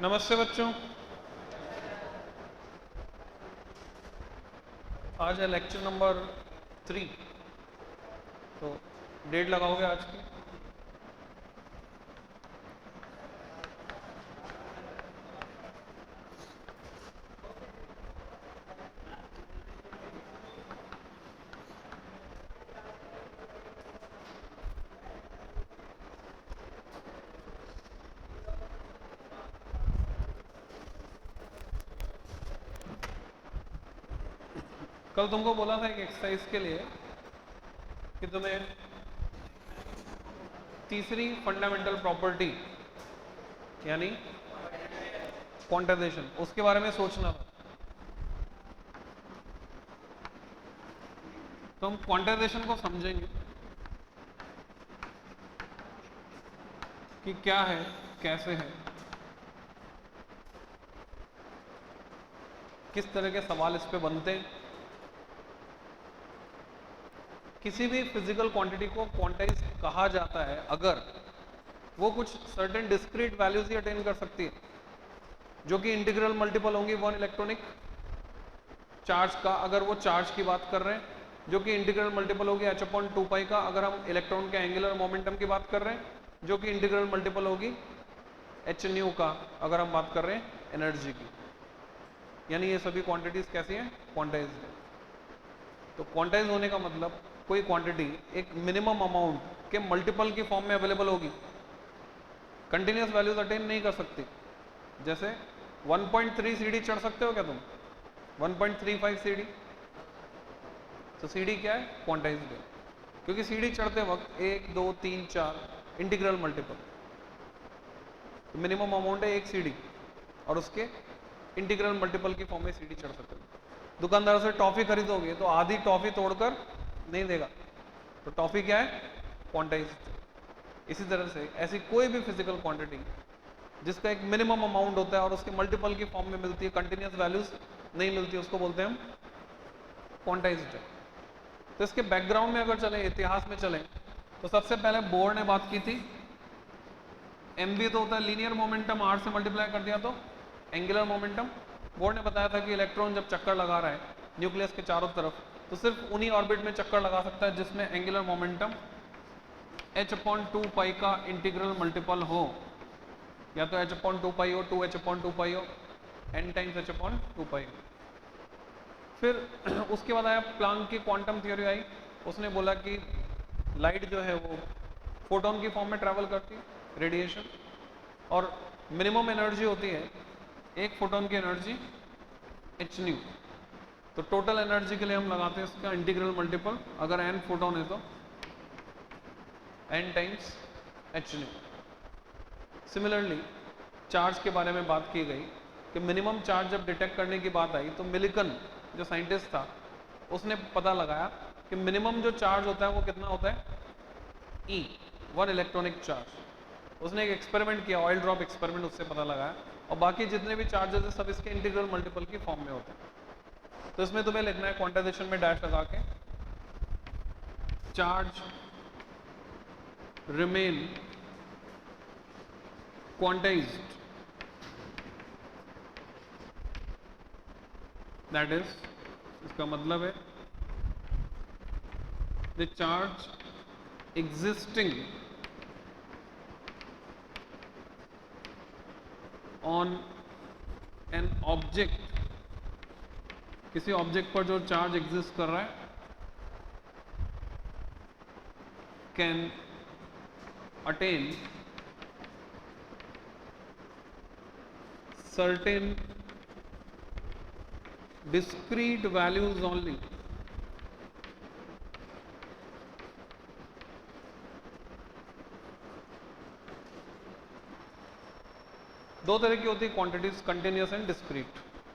नमस्ते बच्चों। आज है लेक्चर नंबर 3। तो डेट लगाओगे आज की? कल तुमको बोला था एक एक्सरसाइज के लिए कि तुम्हें तीसरी फंडामेंटल प्रॉपर्टी यानी क्वांटाइजेशन उसके बारे में सोचना था। तो हम क्वांटाइजेशन को समझेंगे कि क्या है, कैसे है, किस तरह के सवाल इस पे बनते हैं। किसी भी फिजिकल क्वांटिटी को क्वांटाइज कहा जाता है अगर वो कुछ सर्टेन डिस्क्रीट वैल्यूज ही अटेन कर सकती है, जो कि इंटीग्रल मल्टीपल होंगी वन इलेक्ट्रॉनिक चार्ज का, अगर वो चार्ज की बात कर रहे हैं, जो कि इंटीग्रल मल्टीपल होगी h/2π का, अगर हम इलेक्ट्रॉन के एंगुलर मोमेंटम की बात कर रहे हैं, जो कि इंटीग्रल मल्टीपल होगी hν का, अगर हम बात कर रहे हैं एनर्जी की। यानी ये सभी क्वांटिटीज कैसी हैं? क्वांटाइज्ड है। तो क्वांटाइज होने का मतलब कोई क्वांटिटी एक मिनिमम अमाउंट के मल्टीपल की फॉर्म में अवेलेबल होगी, कंटिन्यूस वैल्यूज अटेन नहीं कर सकती। जैसे 1.3 सीढ़ी चढ़ सकते हो क्या तुम? 1.35 सीढ़ी। तो सीढ़ी क्या है? क्वांटाइज्ड है, क्योंकि सीढ़ी चढ़ते वक्त 1 2 3 4 इंटीग्रल मल्टीपल, तो मिनिमम अमाउंट है एक सीढ़ी और उसके इंटीग्रल मल्टीपल की फॉर्म में सीढ़ी चढ़ सकते हो। दुकानदार से टॉफी खरीदोगे तो आधी टॉफी तोड़कर नहीं देगा, तो टॉफी क्या है? क्वांटाइज्ड। इसी तरह से ऐसी कोई भी फिजिकल क्वांटिटी जिसका एक मिनिमम अमाउंट होता है और उसके मल्टीपल की फॉर्म में मिलती है, कंटिन्यूस वैल्यूज नहीं मिलती, उसको बोलते हैं हम क्वांटाइज्ड है। तो इसके बैकग्राउंड में अगर चलें, इतिहास में चलें, तो सबसे पहले बोर ने बात की थी mv तो होता है लीनियर मोमेंटम, r से मल्टीप्लाई कर दिया तो एंगुलर मोमेंटम। बोर ने बताया था कि इलेक्ट्रॉन जब चक्कर लगा रहा है न्यूक्लियस के चारों तरफ, तो सिर्फ उन्हीं ऑर्बिट में चक्कर लगा सकता है जिसमें एंगुलर मोमेंटम h/2π का इंटीग्रल मल्टीपल हो, या तो h/2π हो, 2h/2π हो, n टाइम्स h/2π हो। फिर उसके बाद आया प्लांक की क्वांटम थ्योरी आई। उसने बोला कि लाइट जो है वो फोटोन की फॉर्म में ट्रैवल करती है, रेडिएशन, और मिनिमम एनर्जी होती है एक फोटोन की एनर्जी hν। तो टोटल एनर्जी के लिए हम लगाते हैं इसका इंटीग्रल मल्टीपल, अगर n फोटोन है तो n times hν। Similarly charge के बारे में बात की गई कि मिनिमम चार्ज जब डिटेक्ट करने की बात आई तो मिलिकन जो साइंटिस्ट था उसने पता लगाया कि मिनिमम जो चार्ज होता है वो कितना होता है? E, one electronic charge. उसने एक एक्सपेरिमेंट किया, ऑयल ड्रॉप एक्सपेरिमेंट, उससे पता लगाया, और बाकी जितने भी चार्जेस है सब इसके इंटीग्रल मल्टीपल की फॉर्म में होते हैं। तो इसमें तुम्हें लिखना है क्वांटाइजेशन में डैश लगा के, charge remain quantized, that is, इसका मतलब है the charge existing on an object, किसी ऑब्जेक्ट पर जो चार्ज एग्जिस्ट कर रहा है, can attain certain discrete values only। दो तरह की होती है quantities, continuous and discrete.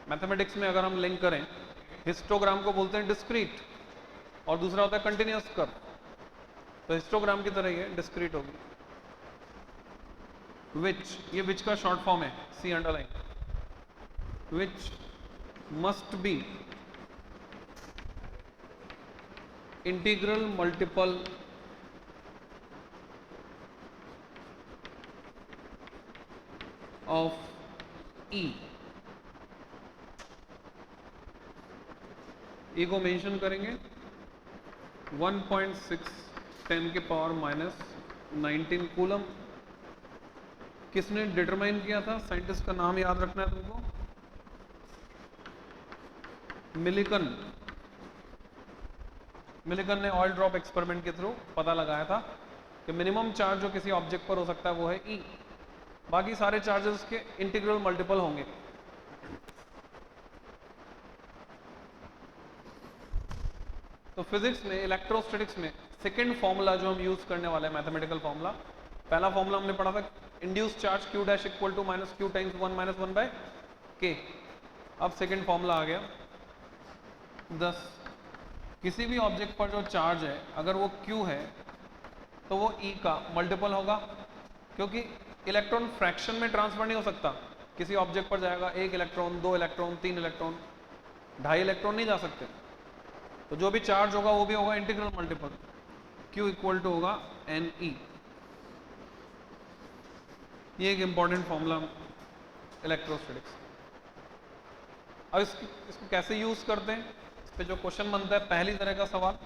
Mathematics में अगर हम लिंक करें, हिस्टोग्राम को बोलते हैं डिस्क्रीट और दूसरा होता है कंटिन्यूस कर्व। तो हिस्टोग्राम की तरह ही है, डिस्क्रीट होगी। विच, ये विच का शॉर्ट फॉर्म है, C underline, which must be integral multiple of e, e को मेंशन करेंगे 1.6 10 के पावर माइनस 19 कूलम। किसने डिटरमाइन किया था? साइंटिस्ट का नाम याद रखना है तुमको, मिलिकन। मिलिकन ने ऑयल ड्रॉप एक्सपेरिमेंट के थ्रू पता लगाया था कि मिनिमम चार्ज जो किसी ऑब्जेक्ट पर हो सकता है वो है ई, बाकी सारे चार्जेस के इंटीग्रल मल्टीपल होंगे। तो फिजिक्स में, इलेक्ट्रोस्टैटिक्स में सेकंड फॉर्मूला जो हम यूज करने वाले हैं, मैथमेटिकल फॉर्मूला, पहला फॉर्मूला हमने पढ़ा था induce charge Q dash equal to minus Q times 1 minus 1 by K. अब सेकंड फॉर्मूला आ गया 10। किसी भी ऑब्जेक्ट पर जो चार्ज है अगर वो क्यू है तो वो ई का मल्टीपल होगा, क्योंकि इलेक्ट्रॉन फ्रैक्शन में ट्रांसफर नहीं हो सकता। किसी ऑब्जेक्ट पर जाएगा 1 इलेक्ट्रॉन, 2 इलेक्ट्रॉन, 3 इलेक्ट्रॉन, 2.5 इलेक्ट्रॉन नहीं जा सकते। तो जो भी चार्ज होगा वो भी होगा integral multiple, Q equal to होगा NE। ये एक इंपॉर्टेंट फॉर्मूला इलेक्ट्रोस्टैटिक्स। अब इसको कैसे यूज करते हैं, इस पे जो क्वेश्चन बनता है, पहली तरह का सवाल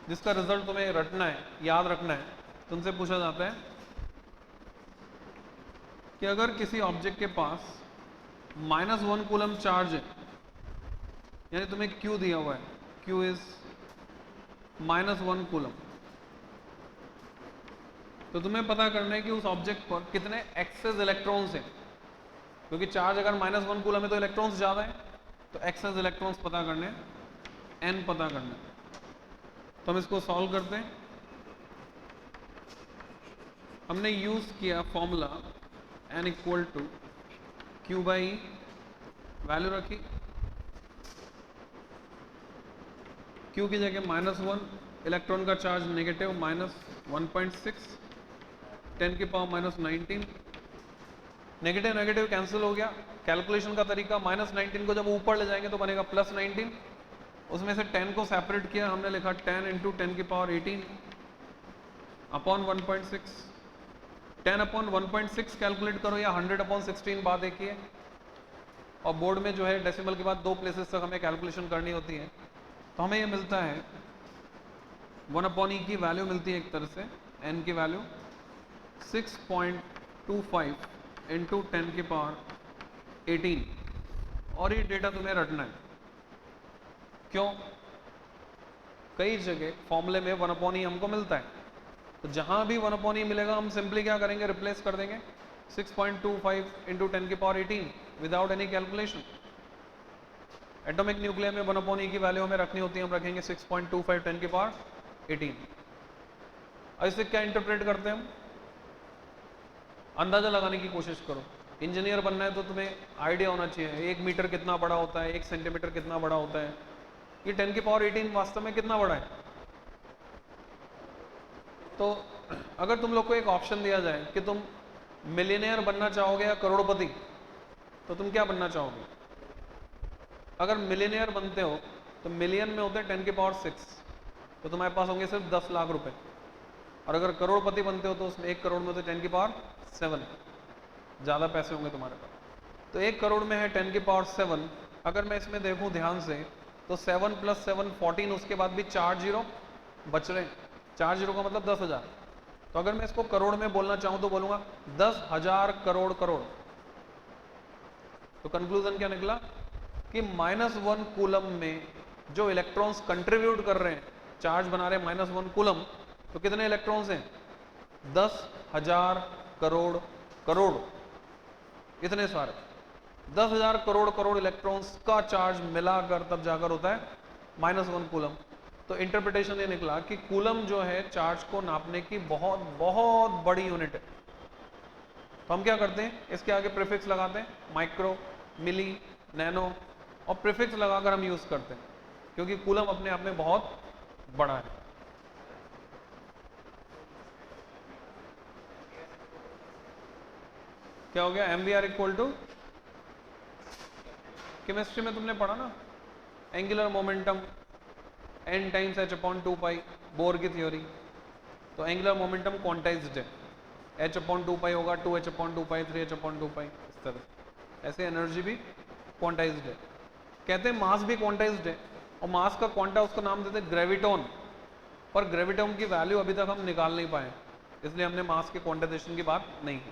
जिसका रिजल्ट तुम्हें रटना है, याद रखना है, तुमसे पूछा जाता है कि अगर किसी ऑब्जेक्ट के पास -1 कूलम चार्ज है, यानी तुम्हें Q दिया हुआ है, Q इज -1 कूलम, तो तुम्हें पता करना है कि उस ऑब्जेक्ट पर कितने एक्सेस इलेक्ट्रॉन्स हैं, क्योंकि चार्ज अगर -1 कूलम है तो इलेक्ट्रॉन्स ज्यादा है, तो एक्सेस इलेक्ट्रॉन्स पता करने, n पता करना। तो हम इसको सॉल्व करते हैं। हमने यूज किया formula n equal to Q by E, value रखी Q की जगह -1, इलेक्ट्रॉन का चार्ज नेगेटिव -1.6 10 की पावर -19, नेगेटिव नेगेटिव कैंसिल हो गया। कैलकुलेशन का तरीका, -19 को जब ऊपर ले जाएंगे तो बनेगा +19, उसमें से 10 को सेपरेट किया, हमने लिखा 10 इंटू 10 की पावर 18 अपॉन 1.6। 10 अपॉन 1.6 कैलकुलेट करो या 100 अपॉन 16, बात एक ही है। और बोर्ड में जो है डेसिमल के बाद 2 प्लेसेस तक हमें कैलकुलेशन करनी होती है, तो हमें ये मिलता है 1 अपॉन ई की वैल्यू मिलती है एक तरह से, n की वैल्यू 6.25 इंटू 10 की पावर 18। और ये डेटा तुम्हें रटना है। क्यों? कई जगह फॉर्मूले में 1 अपॉन ई हमको मिलता है, तो जहां भी 1 अपॉन ई मिलेगा हम सिंपली क्या करेंगे, रिप्लेस कर देंगे 6.25 इंटू 10 की power 18 without any calculation. Atomic nuclear में 1 अपॉन ई की वैल्यू हमें रखनी होती है, हम रखेंगे 6.25 10 की पावर 18। ऐसे क्या इंटरप्रेट करते हैं हम, अंदाजा लगाने की कोशिश करो। इंजीनियर बनना है तो तुम्हें आइडिया होना चाहिए 1 मीटर कितना बड़ा होता है, 1 सेंटीमीटर कितना बड़ा होता है, ये 10 की पावर 18 वास्तव में कितना बड़ा है। तो अगर तुम लोग को एक ऑप्शन दिया जाए कि तुम मिलियनेयर बनना चाहोगे या करोड़पति, तो तुम क्या बनना चाहोगे? अगर मिलियनेयर बनते हो तो मिलियन में होते हैं 10 की पावर 6, तो तुम्हारे पास होंगे सिर्फ 10 लाख रुपए। और अगर करोड़पति बनते हो तो उसमें 1 करोड़ में होते 10 की पावर 7, ज़्यादा पैसे होंगे तुम्हारे पास। तो 1 करोड़ में है 10 की पावर 7। अगर मैं इसमें देखूं ध्यान से तो 7 + 7 14, उसके बाद भी 4 जीरो बच रहे हैं। 4 जीरो का मतलब 10,000। तो अगर मैं इसको करोड़ में बोलना चाहूं तो बोलूंगा 10,000 करोड़ करोड़। तो कंक्लूजन क्या निकला कि -1 कूलम में जो इलेक्ट्रॉन्स कंट्रीब्यूट कर रहे हैं, चार्ज बना रहे हैं -1 कूलम, तो कितने इलेक्ट्रॉन्स हैं? 10,000 करोड़ करोड़, इतने सारे 10,000 करोड़ करोड़ इलेक्ट्रॉन्स का चार्ज मिलाकर तब जाकर होता है -1 कूलम। तो इंटरप्रिटेशन ये निकला कि कूलम जो है चार्ज को नापने की बहुत बहुत बड़ी यूनिट है। तो हम क्या करते हैं, इसके आगे प्रीफिक्स लगाते हैं, माइक्रो, मिली, नैनो, और प्रीफिक्स लगाकर हम यूज करते हैं, क्योंकि कूलम अपने आप में बहुत बड़ा है। क्या हो गया? MVR इक्वल टू, केमिस्ट्री में तुमने पढ़ा ना, angular momentum n times h/2 पाई, बोर की थ्योरी। तो एंगुलर मोमेंटम क्वांटाइज्ड है, h/2 होगा, 2h/2, 3h/2, इस तरह। ऐसे एनर्जी भी क्वांटाइज्ड है। कहते हैं मास भी क्वांटाइज्ड है, और मास का क्वांटा उसका नाम देते हैं ग्रेविटोन, पर ग्रेविटोन की वैल्यू अभी तक हम निकाल नहीं पाए, इसलिए हमने मास के क्वांटाइजेशन की बात नहीं की।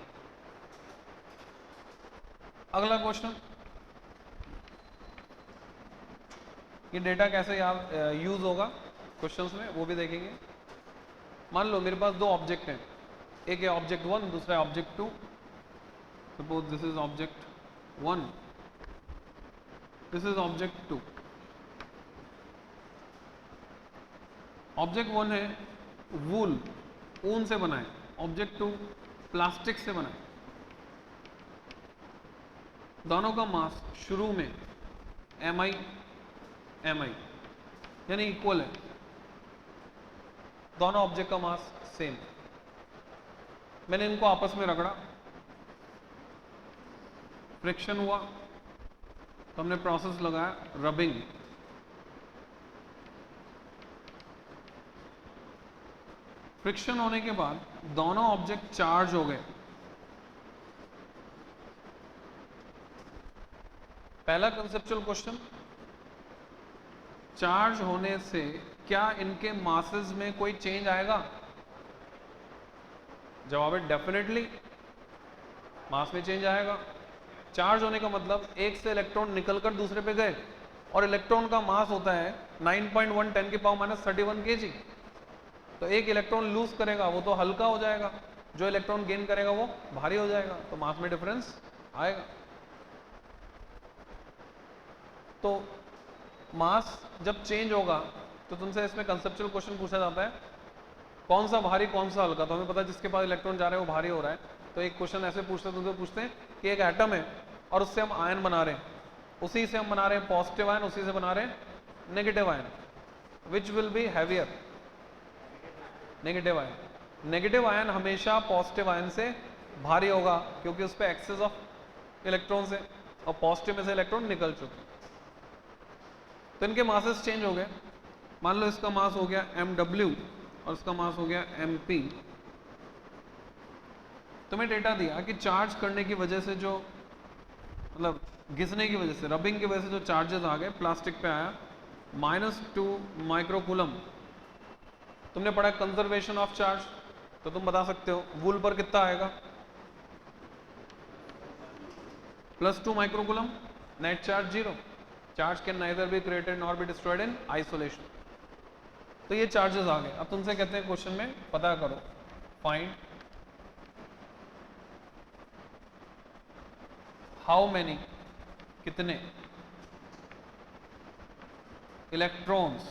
अगला क्वेश्चन, ये डेटा कैसे याद यूज होगा क्वेश्चंस में, वो भी देखेंगे। मान लो मेरे पास दो ऑब्जेक्ट हैं, एक है ऑब्जेक्ट 1, दूसरा है object 2। Suppose this is object 1, this is object 2। Object 1 है वूल, ऊन से बना है, ऑब्जेक्ट 2 प्लास्टिक से बना है। दोनों का मास शुरू में mi यानी इक्वल है, दोनों ऑब्जेक्ट का मास सेम। मैंने इनको आपस में रगड़ा, फ्रिक्शन हुआ, तो हमने प्रोसेस लगाया रबिंग। फ्रिक्शन होने के बाद दोनों ऑब्जेक्ट चार्ज हो गए। पहला कंसेप्चुअल क्वेश्चन, चार्ज होने से क्या इनके मासेस में कोई चेंज आएगा? जवाब है डेफिनेटली, मास में चेंज आएगा। चार्ज होने का मतलब एक से इलेक्ट्रॉन निकलकर दूसरे पे गए, और इलेक्ट्रॉन का मास होता है 9.1 10⁻³ kg। तो एक इलेक्ट्रॉन लूज करेगा वो तो हल्का हो जाएगा, जो इलेक्ट्रॉन गेन करेगा वो भारी हो जाएगा, तो मास में डिफरेंस आएगा। तो मास जब चेंज होगा तो तुमसे इसमें कंसेप्चुअल क्वेश्चन पूछा जाता है, कौन सा भारी कौन सा हल्का। तो हमें पता है जिसके पास इलेक्ट्रॉन जा रहे हैं वो भारी हो रहा है। तो एक क्वेश्चन ऐसे पूछते हैं, तुमसे पूछते हैं कि एक एटम है और उससे हम आयन बना रहे हैं, उसी से हम बना रहे हैं पॉजिटिव आयन, उसी से बना रहे हैं negative ion, which will be heavier? Negative ion. Negative ion हमेशा पॉजिटिव आयन से भारी होगा, क्योंकि उस पर एक्सेस ऑफ इलेक्ट्रॉन्स है और पॉजिटिव में से इलेक्ट्रॉन निकल चुके हैं। तो इनके मासेस चेंज हो गए। मान लो इसका मास हो गया mw और इसका मास हो गया mp। तुम्हें डेटा दिया कि चार्ज करने की वजह से जो, मतलब घिसने की वजह से, रबिंग की वजह से जो चार्जेस आ गए, प्लास्टिक पे आया -2 माइक्रोकूलम। तुमने पढ़ा कंजर्वेशन ऑफ चार्ज, तो तुम बता सकते हो वूल पर कितना आएगा? +2 microcoulomb, net charge 0। Charge can neither be created nor be destroyed in isolation. तो ये चार्जेस आ गए। अब तुमसे कहते हैं क्वेश्चन में पता करो, फाइंड हाउ मैनी, कितने इलेक्ट्रॉन्स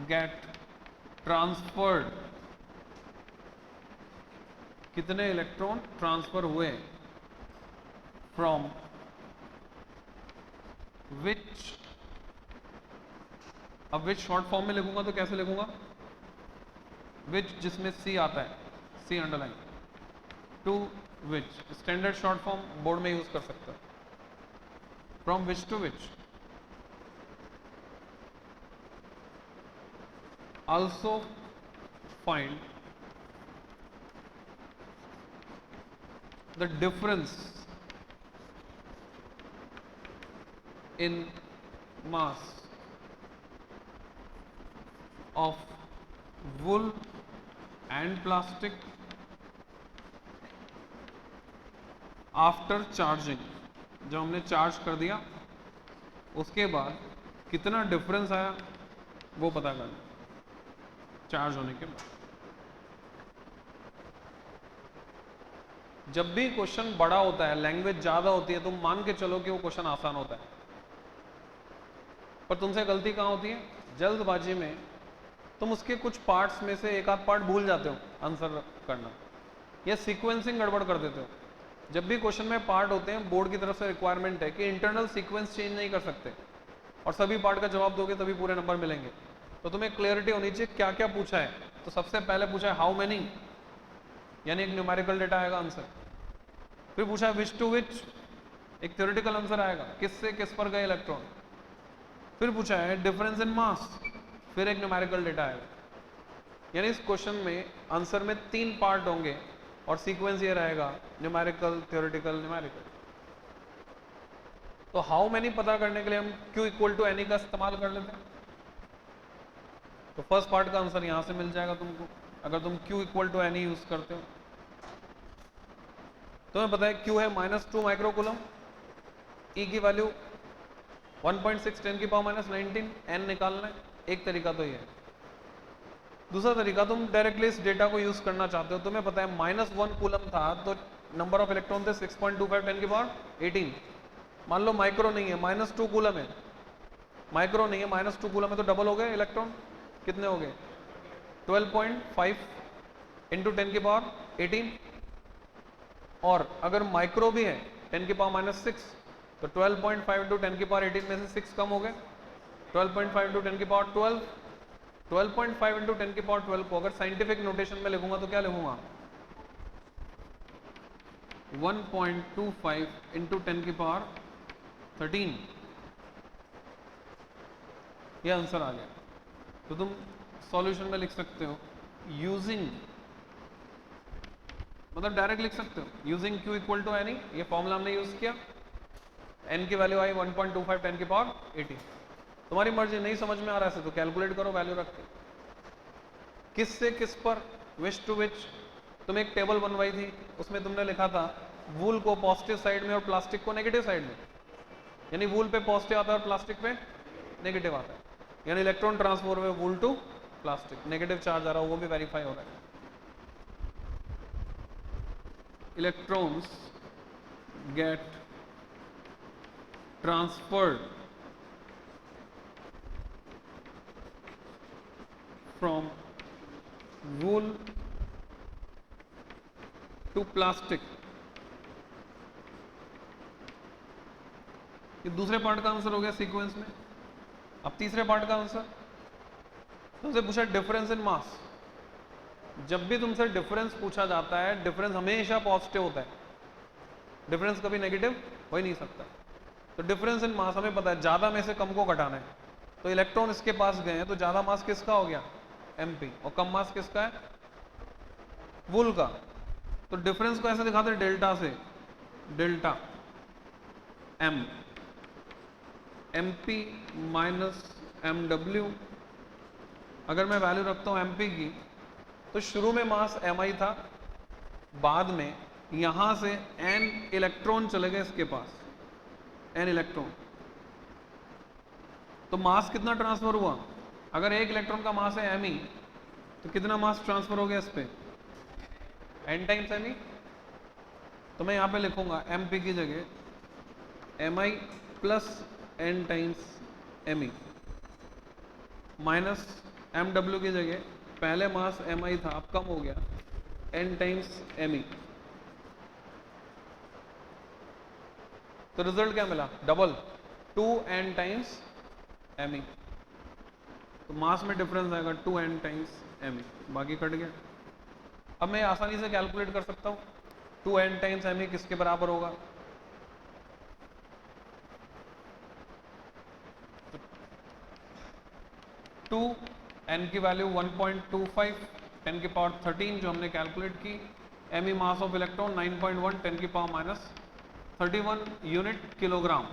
गेट ट्रांसफर्ड, कितने इलेक्ट्रॉन ट्रांसफर हुए फ्रॉम विच। अब विच शॉर्ट फॉर्म में लिखूंगा तो कैसे लिखूंगा? विच जिसमें सी आता है, C underline, to which, standard short form board में यूज कर सकते हो। From which to which. Also find the difference in mass of wool and plastic after charging। जब हमने चार्ज कर दिया उसके बाद कितना डिफरेंस आया वो पता करना चार्ज होने के बाद। जब भी क्वेश्चन बड़ा होता है, लैंग्वेज ज्यादा होती है, तुम मान के चलो कि वो क्वेश्चन आसान होता है, पर तुमसे गलती कहाँ होती है? जल्दबाजी में तुम उसके कुछ पार्ट्स में से एक आध पार्ट भूल जाते हो आंसर करना, या सीक्वेंसिंग गड़बड़ कर देते हो। जब भी क्वेश्चन में पार्ट होते हैं, बोर्ड की तरफ से रिक्वायरमेंट है कि इंटरनल सीक्वेंस चेंज नहीं कर सकते, और सभी पार्ट का जवाब दोगे तभी पूरे नंबर मिलेंगे। तो तुम्हें क्लियरिटी होनी चाहिए क्या क्या पूछा है। तो सबसे पहले पूछा है हाउ मेनी, यानी एक न्यूमेरिकल डेटा आएगा आंसर। फिर पूछा है विच टू विच, एक थ्योरेटिकल आंसर आएगा, किस से किस पर गए इलेक्ट्रॉन। फिर पूछा है डिफरेंस इन मास, फिर एक न्यूमेरिकल डेटा आएगा। यानी इस क्वेश्चन में आंसर में 3 पार्ट होंगे और सीक्वेंस ये रहेगा न्यूमेरिकल, थ्योरेटिकल, न्यूमेरिकल। तो हाउ मैनी पता करने के लिए हम Q इक्वल टू एनी का इस्तेमाल कर लेते हैं। तो फर्स्ट पार्ट का आंसर यहां से मिल जाएगा तुमको, अगर तुम Q equal to N E use करते हो। तुम्हें पता है Q है -2 माइक्रोकूलम, E की वैल्यू 1.6 10 की पावर -19, N निकालना है। एक तरीका तो ये है। दूसरा तरीका, तुम डायरेक्टली इस डेटा को यूज करना चाहते हो। तुम्हें पता है -1 कूलम था तो नंबर ऑफ इलेक्ट्रॉन थे 6.25 10 की पावर 18। मान लो माइक्रो नहीं है, -2 कूलम है, माइक्रो नहीं है, -2 कूलम है, तो डबल हो गए इलेक्ट्रॉन। कितने हो गए? 12.5 इंटू 10 की पावर 18। और अगर माइक्रो भी है 10 की पावर -6, तो 12.5 इंटू 10 की पावर 18 में से 6 कम हो गए, 12.5 इंटू 10 की पावर 12। 12.5 इंटू 10 की पावर 12 को अगर साइंटिफिक नोटेशन में लिखूंगा तो क्या लिखूंगा? 1.25 इंटू 10 की पावर 13। ये आंसर आ गया। तो तुम सॉल्यूशन में लिख सकते हो यूजिंग, मतलब डायरेक्ट लिख सकते हो using Q equal to N E. ये फॉर्मूला हमने यूज किया, N की वैल्यू आई 1.25 10 की पावर 18। तुम्हारी मर्जी, नहीं समझ में आ रहा है तो कैलकुलेट करो वैल्यू रख के। किस से किस पर, विच टू विच। तुम एक टेबल बनवाई थी, उसमें तुमने लिखा था वूल को पॉजिटिव साइड में और प्लास्टिक को नेगेटिव साइड में, यानी वूल पे पॉजिटिव आता है और प्लास्टिक पे नेगेटिव आता है, यानी इलेक्ट्रॉन ट्रांसफर हुए wool to plastic, negative charge आ रहा है, वो भी वेरीफाई हो रहा है। Electrons get transferred from wool to plastic. ये दूसरे पार्ट का आंसर हो गया सीक्वेंस में। अब तीसरे पार्ट का आंसर, तुमसे पूछा डिफरेंस इन मास। जब भी तुमसे डिफरेंस पूछा जाता है, डिफरेंस हमेशा पॉजिटिव होता है, डिफरेंस कभी नेगेटिव हो ही नहीं सकता। तो डिफरेंस इन मास हमें पता है, ज्यादा में से कम को घटाना है। तो इलेक्ट्रॉन इसके पास गए हैं तो ज्यादा मास किसका हो गया? Mp, और कम मास किसका है? वूल का। तो डिफरेंस को ऐसे दिखाते हैं डेल्टा से, delta M, Mp minus Mw। अगर मैं वैल्यू रखता हूं Mp की, तो शुरू में मास Mi था, बाद में यहां से N इलेक्ट्रॉन चले गए इसके पास, N इलेक्ट्रॉन। तो मास कितना ट्रांसफर हुआ? अगर एक इलेक्ट्रॉन का मास है Mi, तो कितना मास ट्रांसफर हो गया इस पे? N times Mi। तो मैं यहां पे लिखूंगा Mp की जगह Mi plus N times Mi minus Mw की जगह पहले मास Mi था, अब कम हो गया, N टाइम्स Mi। तो रिजल्ट क्या मिला? Double, 2N times Mi। तो मास में डिफरेंस आएगा 2N टाइम्स Mi, बाकी कट गया। अब मैं आसानी से कैलकुलेट कर सकता हूं 2N टाइम्स Mi किसके बराबर होगा? तो 2N की वैल्यू 1.25 10 की पावर 13 जो हमने कैलकुलेट की, Mi मास ऑफ इलेक्ट्रॉन 9.1 10 की पावर -31 यूनिट किलोग्राम।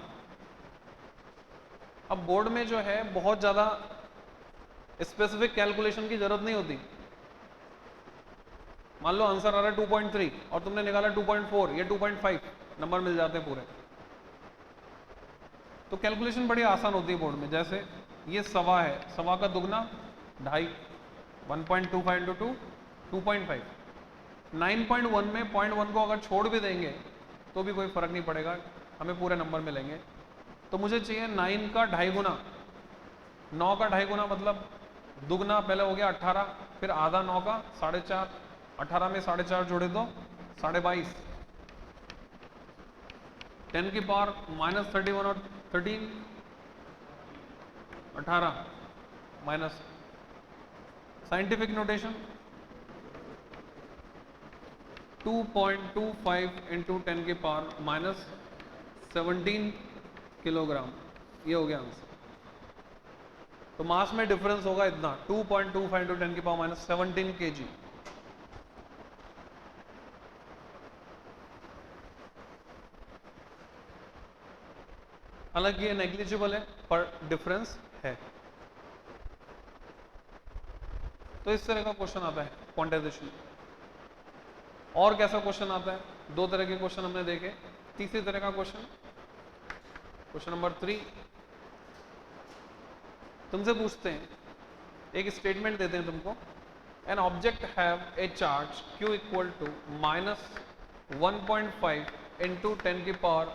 अब बोर्ड में जो है बहुत ज़्यादा स्पेसिफिक कैलकुलेशन की जरूरत नहीं होती। मान लो आंसर आ रहा है 2.3 और तुमने निकाला 2.4 या 2.5, नंबर मिल जाते हैं पूरे। तो कैलकुलेशन बड़ी आसान होती है बोर्ड में। जैसे ये सवा है, सवा का दुगना 2.5, 1.25 इंटू 2 2.5। 9.1 में 0.1 को अगर छोड़ भी देंगे तो भी कोई फर्क नहीं पड़ेगा, हमें पूरे नंबर मिलेंगे। तो मुझे चाहिए 9 का 2.5 गुना, 9 का 2.5 गुना मतलब दुगना पहले हो गया 18, फिर आधा 9 का 4.5, 18 में 4.5 जोड़े तो 22.5, 10 की पावर -31 और 13 18 माइनस साइंटिफिक नोटेशन 2.25 इंटू 10 की पावर -17 किलोग्राम। ये हो गया आंसर। तो मास में डिफरेंस होगा इतना 2.25 इंटू 10 की पावर माइनस 17 kg। हालांकि ये नेग्लिजिबल है पर डिफरेंस है। तो इस तरह का क्वेश्चन आता है क्वांटाइजेशन। और कैसा क्वेश्चन आता है? दो तरह के क्वेश्चन हमने देखे। तीसरी तरह का क्वेश्चन, क्वेश्चन नंबर 3, तुमसे पूछते हैं, एक स्टेटमेंट देते हैं तुमको, an object have a charge Q equal to minus 1.5 into 10 की पावर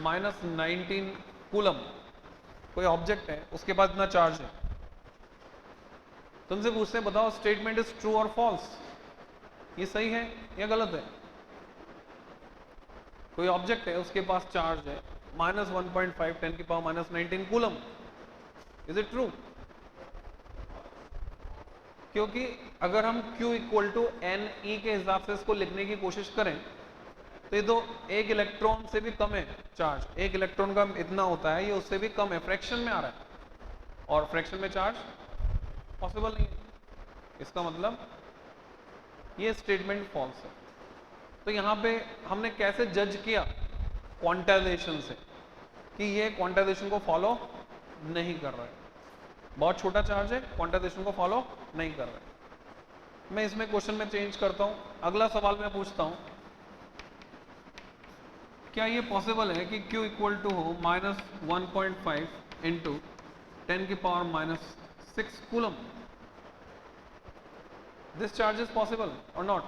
माइनस 19 कूलम। कोई ऑब्जेक्ट है, उसके पास इतना चार्ज है। तुमसे पूछते हैं बताओ स्टेटमेंट इज ट्रू और फॉल्स, ये सही है या गलत है? कोई ऑब्जेक्ट है, उसके पास चार्ज है माइनस 1.5 10 की power minus 19 coulomb, is it true? क्योंकि अगर हम Q equal to N E के हिसाब से इसको लिखने की कोशिश करें तो ये तो एक इलेक्ट्रॉन से भी कम है चार्ज, एक इलेक्ट्रॉन का इतना होता है, ये उससे भी कम है, फ्रैक्शन में आ रहा है, और फ्रैक्शन में चार्ज पॉसिबल नहीं है। इसका मतलब ये स्टेटमेंट फॉल्स है। तो यहाँ पे हमने कैसे जज किया? क्वांटाइजेशन से, कि ये क्वांटाइजेशन को फॉलो नहीं कर रहा है, बहुत छोटा चार्ज है, क्वांटाइजेशन को फॉलो नहीं कर रहा है। मैं इसमें क्वेश्चन में चेंज करता हूँ। अगला सवाल मैं पूछता हूँ, क्या ये पॉसिबल है कि Q इक्वल टू हो माइनस 1.5 इंटू 10 की power minus 6 coulomb? This charge is possible और नॉट?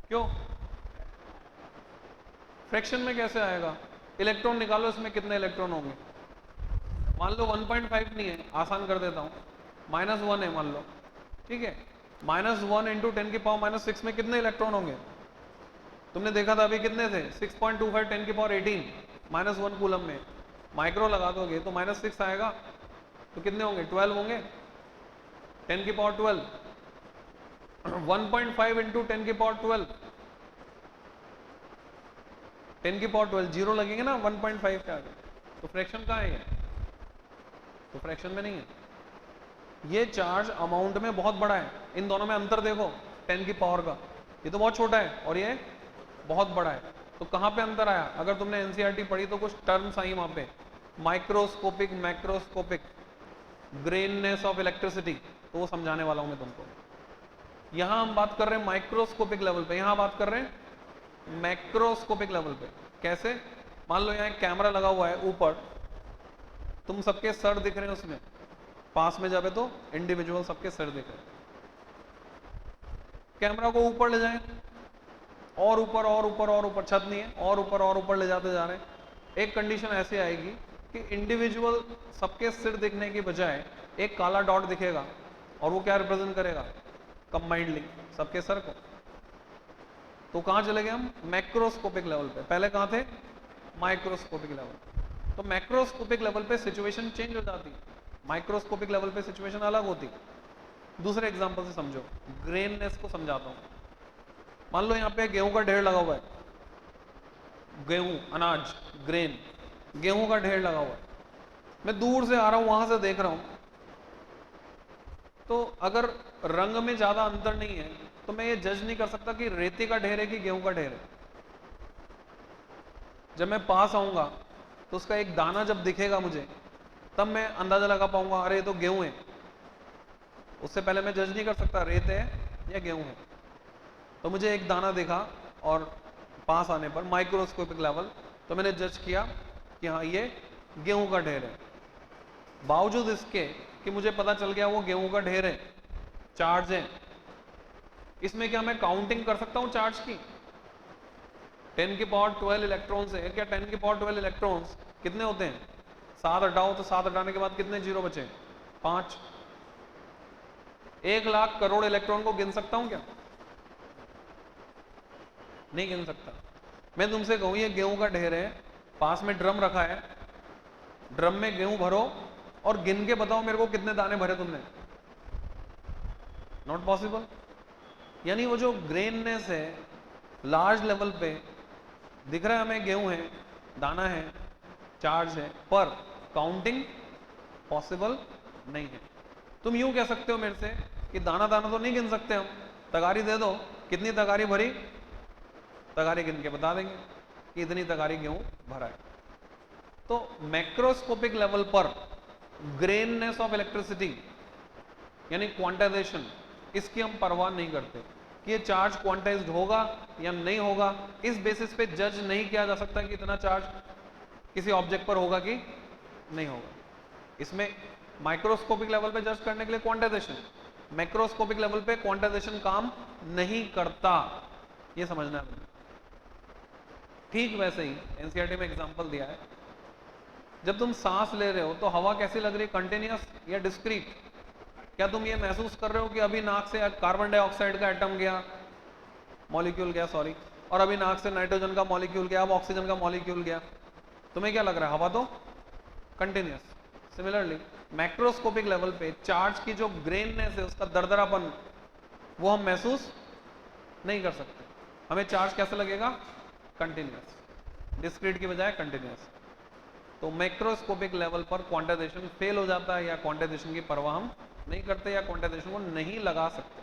क्यों? फ्रैक्शन में कैसे आएगा? इलेक्ट्रॉन निकालो, इसमें कितने इलेक्ट्रॉन होंगे? मान लो 1.5 नहीं है, आसान कर देता हूं, -1 है मान लो, ठीक है। -1 इंटू 10 की पावर माइनस 6 में कितने इलेक्ट्रॉन होंगे? तुमने देखा था अभी कितने थे? 6.25 10 की पावर 18 -1 कूलम में। माइक्रो लगा दोगे तो -6 आएगा, तो कितने होंगे? 12 होंगे, 10 की पावर 12। 1.5 इंटू 10 की पावर 12, 10 की पावर 12, जीरो लगेंगे ना 1.5 के आगे, तो फ्रैक्शन कहाँ है ये? तो फ्रैक्शन में नहीं है। ये चार्ज अमाउंट में बहुत बड़ा है, इन दोनों में अंतर देखो 10 की पावर का, ये तो बहुत छोटा है और ये बहुत बड़ा है। तो कहाँ पे अंतर आया? अगर तुमने एनसीईआरटी पढ़ी तो कुछ टर्म्स आई वहां पे, माइक्रोस्कोपिक, मैक्रोस्कोपिक, ग्रेननेस ऑफ इलेक्ट्रिसिटी, तो वो समझाने वाला हूं मैं तुमको। यहां हम बात कर रहे हैं माइक्रोस्कोपिक लेवल पे, यहां बात कर रहे हैं मैक्रोस्कोपिक लेवल पे। कैसे? मान लो यहाँ एक कैमरा लगा हुआ है ऊपर, तुम सबके सर दिख रहे हैं उसमें, पास में जावे तो इंडिविजुअल सबके सर दिख रहे हैं। कैमरा को ऊपर ले जाएं, और ऊपर और ऊपर और ऊपर, छत नहीं है, और ऊपर ले जाते जा रहे हैं। एक कंडीशन ऐसे आएगी कि इंडिविजुअल सबके सिर दिखने की बजाय एक काला डॉट दिखेगा, और वो क्या रिप्रेजेंट करेगा? कंबाइंडली सबके सर को। तो कहां चले गए हम? मैक्रोस्कोपिक लेवल पे। पहले कहां थे? Microscopic level. तो मैक्रोस्कोपिक लेवल पे सिचुएशन चेंज हो जाती, माइक्रोस्कोपिक लेवल पे सिचुएशन अलग होती। दूसरे एग्जांपल से समझो, ग्रेननेस को समझाता हूं। मान लो यहाँ पे गेहूं का ढेर लगा हुआ है, गेहूं, अनाज, ग्रेन, गेहूं का ढेर लगा हुआ है। मैं दूर से आ रहा हूं, वहां से देख रहा हूं, तो अगर रंग में ज्यादा अंतर नहीं है तो मैं ये जज नहीं कर सकता कि रेती का ढेर है कि गेहूं का ढेर है। जब मैं पास आऊंगा तो उसका एक दाना जब दिखेगा मुझे, तब मैं अंदाजा लगा पाऊंगा, अरे ये तो गेहूं है। उससे पहले मैं जज नहीं कर सकता रेत है या गेहूं है। तो मुझे एक दाना दिखा और पास आने पर माइक्रोस्कोपिक लेवल, तो मैंने जज किया कि हाँ ये गेहूं का ढेर है। बावजूद इसके कि मुझे पता चल गया वो गेहूं का ढेर है, चार्ज है, इसमें क्या मैं काउंटिंग कर सकता हूं चार्ज की? 10 की पावर 12 इलेक्ट्रॉन्स है, क्या 10 की पावर 12 इलेक्ट्रॉन्स कितने होते हैं? 7 हटाओ तो 7 हटाने के बाद कितने जीरो बचे? 5। 1 लाख करोड़ इलेक्ट्रॉन को गिन सकता हूं क्या? नहीं गिन सकता। मैं तुमसे कहूं ये गेहूं का ढेर है, पास में ड्रम रखा है, ड्रम में गेहूं भरो और गिन के बताओ मेरे को कितने दाने भरे तुमने? Not possible. यानी वो जो ग्रेननेस है लार्ज लेवल पे दिख रहा है हमें, गेहूं है, दाना है, चार्ज है, पर काउंटिंग पॉसिबल नहीं है। तुम यूं कह सकते हो मेरे से कि दाना दाना तो नहीं गिन सकते हम, तगारी दे दो, कितनी तगारी भरी, तगारी गिन के बता देंगे कि इतनी तगारी गेहूं भरा है। तो मैक्रोस्कोपिक लेवल पर ग्रेननेस ऑफ इलेक्ट्रिसिटी यानी क्वांटाइजेशन, इसकी हम परवाह नहीं करते कि ये चार्ज क्वांटाइज्ड होगा या नहीं होगा। इस बेसिस पे जज नहीं किया जा सकता कि इतना चार्ज किसी ऑब्जेक्ट पर होगा कि नहीं होगा। इसमें माइक्रोस्कोपिक लेवल पे जज करने के लिए क्वांटाइजेशन, मैक्रोस्कोपिक लेवल पे क्वांटाइजेशन काम नहीं करता, ये समझना है। ठीक वैसे ही एनसीईआरटी में एग्जांपल दिया है, जब तुम सांस ले रहे हो तो हवा कैसी लग रही है, कंटिन्यूअस या डिस्क्रीट? क्या तुम ये महसूस कर रहे हो कि अभी नाक से कार्बन डाइऑक्साइड का एटम गया, मॉलिक्यूल गया, सॉरी, और अभी नाक से नाइट्रोजन का मॉलिक्यूल गया, अब ऑक्सीजन का मॉलिक्यूल गया? तुम्हें क्या लग रहा है? हवा तो कंटिन्यूअस। सिमिलरली मैक्रोस्कोपिक लेवल पे चार्ज की जो ग्रेननेस है, उसका दरदरापन, वो हम महसूस नहीं कर सकते। हमें चार्ज कैसे लगेगा? कंटिन्यूअस, डिस्क्रीट की बजाय कंटिन्यूअस। तो मैक्रोस्कोपिक लेवल पर क्वांटाइजेशन फेल हो जाता है, या क्वांटाइजेशन की परवाह हम नहीं करते, या क्वांटाइजेशन को नहीं लगा सकते।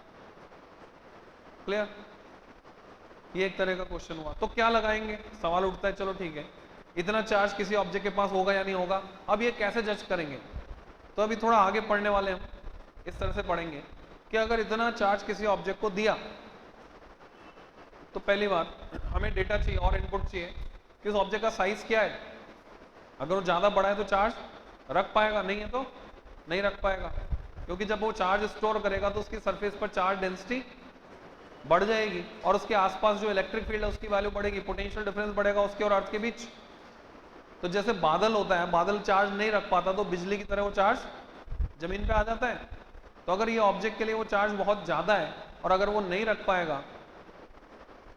क्लियर? ये एक तरह का क्वेश्चन हुआ। तो क्या लगाएंगे? सवाल उठता है, चलो ठीक है, इतना चार्ज किसी ऑब्जेक्ट के पास होगा या नहीं होगा, अब ये कैसे जज करेंगे? तो अभी थोड़ा आगे पढ़ने वाले हम इस तरह से पढ़ेंगे कि अगर इतना चार्ज किसी ऑब्जेक्ट को दिया, तो पहली बात हमें डेटा चाहिए और इनपुट चाहिए कि उस ऑब्जेक्ट का साइज क्या है। अगर वो ज्यादा बड़ा है तो चार्ज रख पाएगा, नहीं है तो नहीं रख पाएगा, क्योंकि जब वो चार्ज स्टोर करेगा तो उसकी सरफेस पर चार्ज डेंसिटी बढ़ जाएगी और उसके आसपास जो इलेक्ट्रिक फील्ड है उसकी वैल्यू बढ़ेगी, पोटेंशियल डिफरेंस बढ़ेगा उसके और अर्थ के बीच। तो जैसे बादल होता है, बादल चार्ज नहीं रख पाता तो बिजली की तरह वो चार्ज जमीन पे आ जाता है। तो अगर ये ऑब्जेक्ट के लिए वो चार्ज बहुत ज्यादा है और अगर वो नहीं रख पाएगा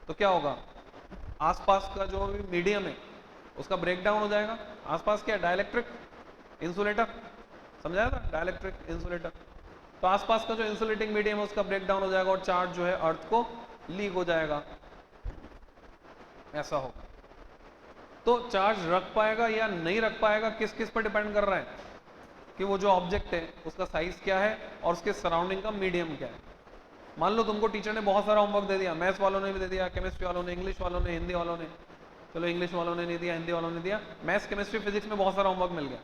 तो क्या होगा? आसपास का जो मीडियम है उसका ब्रेक डाउन हो जाएगा। आसपास क्या है? डाइलेक्ट्रिक इंसुलेटर, समझाया था, डाइलेक्ट्रिक इंसुलेटर। तो आसपास का जो इंसुलेटिंग मीडियम है उसका ब्रेक डाउन हो जाएगा और चार्ज जो है अर्थ को लीक हो जाएगा, ऐसा होगा। तो चार्ज रख पाएगा या नहीं रख पाएगा किस किस पर डिपेंड कर रहा है? कि वो जो ऑब्जेक्ट है उसका साइज क्या है और उसके सराउंडिंग का मीडियम क्या है। मान लो तुमको टीचर ने बहुत सारा होमवर्क दे दिया, मैथ्स वालों ने भी दे दिया, केमिस्ट्री वालों ने, इंग्लिश वालों ने, हिंदी वालों ने, चलो इंग्लिश वालों ने नहीं दिया, हिंदी वालों ने दिया, मैथ्स केमिस्ट्री फिजिक्स में बहुत सारा होमवर्क मिल गया।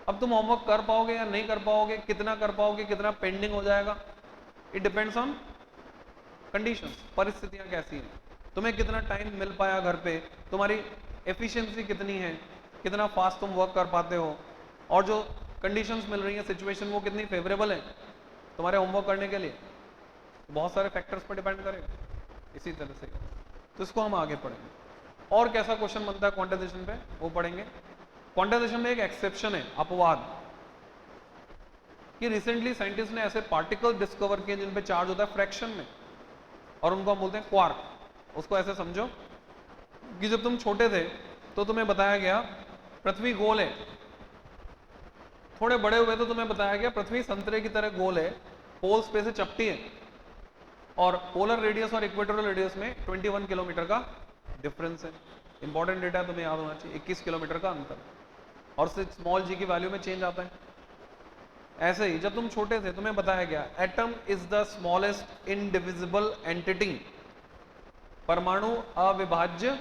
अब तुम होमवर्क कर पाओगे या नहीं कर पाओगे, कितना कर पाओगे, कितना पेंडिंग हो जाएगा, इट डिपेंड्स ऑन कंडीशंस, परिस्थितियां कैसी हैं, तुम्हें कितना टाइम मिल पाया घर पे, तुम्हारी एफिशिएंसी कितनी है, कितना फास्ट तुम वर्क कर पाते हो, और जो कंडीशंस मिल रही है, सिचुएशन, वो कितनी फेवरेबल है तुम्हारे होमवर्क करने के लिए। बहुत सारे फैक्टर्स पर डिपेंड करेगा। इसी तरह से तो इसको हम आगे पढ़ेंगे। और कैसा क्वेश्चन बनता है क्वांटाइजेशन पे, वो पढ़ेंगे। क्वांटाइजेशन में एक एक्सेप्शन है, अपवाद, कि रिसेंटली साइंटिस्ट ने ऐसे पार्टिकल डिस्कवर किए जिन पे चार्ज होता है फ्रैक्शन में, और उनको हम बोलते हैं क्वार्क। उसको ऐसे समझो कि जब तुम छोटे थे तो तुम्हें बताया गया पृथ्वी गोल है, थोड़े बड़े हुए तो तुम्हें बताया गया पृथ्वी संतरे की तरह गोल है, पोल्स पे से चपटी है, और पोलर रेडियस और इक्वेटोरियल रेडियस में 21 किलोमीटर का डिफरेंस है। इंपॉर्टेंट डेटा है, तुम्हें याद होना चाहिए, 21 किलोमीटर का अंतर, और स्मॉल जी की वैल्यू में चेंज आता है। ऐसे ही जब तुम छोटे थे तुम्हें बताया गया atom is the smallest indivisible entity, परमाणु अविभाज्य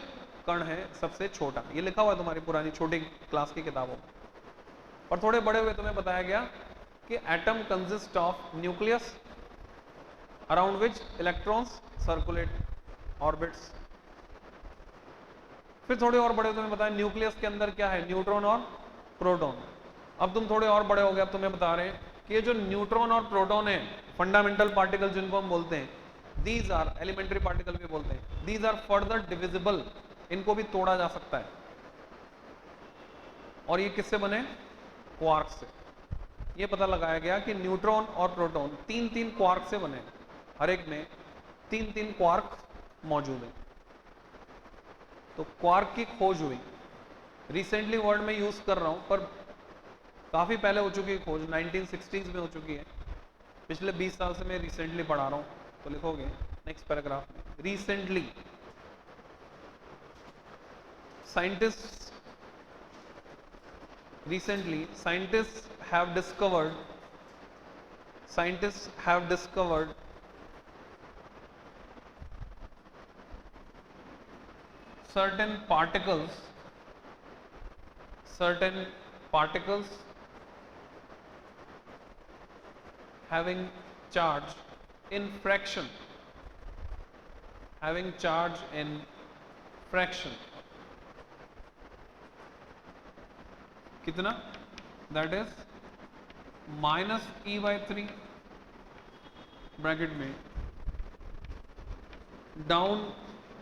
कण है, सबसे छोटा। ये लिखा हुआ है तुम्हारी पुरानी छोटी क्लास की किताबों में। और थोड़े बड़े हुए तुम्हें बताया गया कि atom consist of nucleus around which electrons circulate orbits. फिर थोड़े और बड़े तुम्हें बताया न्यूक्लियस के अंदर क्या है, न्यूट्रॉन और प्रोटॉन। अब तुम थोड़े और बड़े हो गए, अब तुम्हें बता रहे हैं कि ये जो न्यूट्रॉन और प्रोटॉन है, फंडामेंटल पार्टिकल जिनको हम बोलते हैं, दीज आर, एलिमेंट्री पार्टिकल भी बोलते हैं, दीज आर फर्दर डिविजिबल, इनको भी तोड़ा जा सकता है। और ये किससे बने? क्वार्क से। ये पता लगाया गया कि न्यूट्रॉन और प्रोटॉन 3-3 क्वार्क से बने, हर एक में 3-3 क्वार्क मौजूद है। तो क्वार्क की खोज हुई, रिसेंटली वर्ड में यूज कर रहा हूं, पर काफी पहले हो चुकी है खोज, 1960s में हो चुकी है। पिछले 20 साल से मैं रिसेंटली पढ़ा रहा हूं, तो लिखोगे नेक्स्ट पैराग्राफ में, recently scientist recently scientists have discovered certain particles having charge in fraction कितना, दैट इज -e/3 ब्रैकेट में down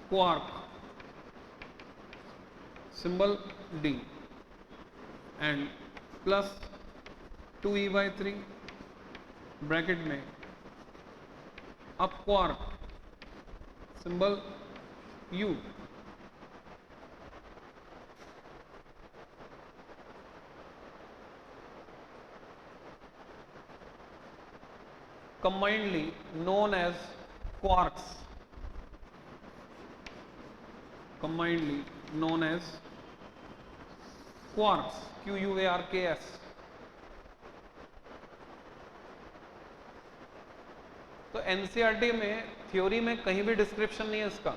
quark symbol d and +2e/3 bracket में up quark symbol u. Combinedly known as quarks. QUARKS. तो NCERT में theory में कहीं भी description नहीं है इसका,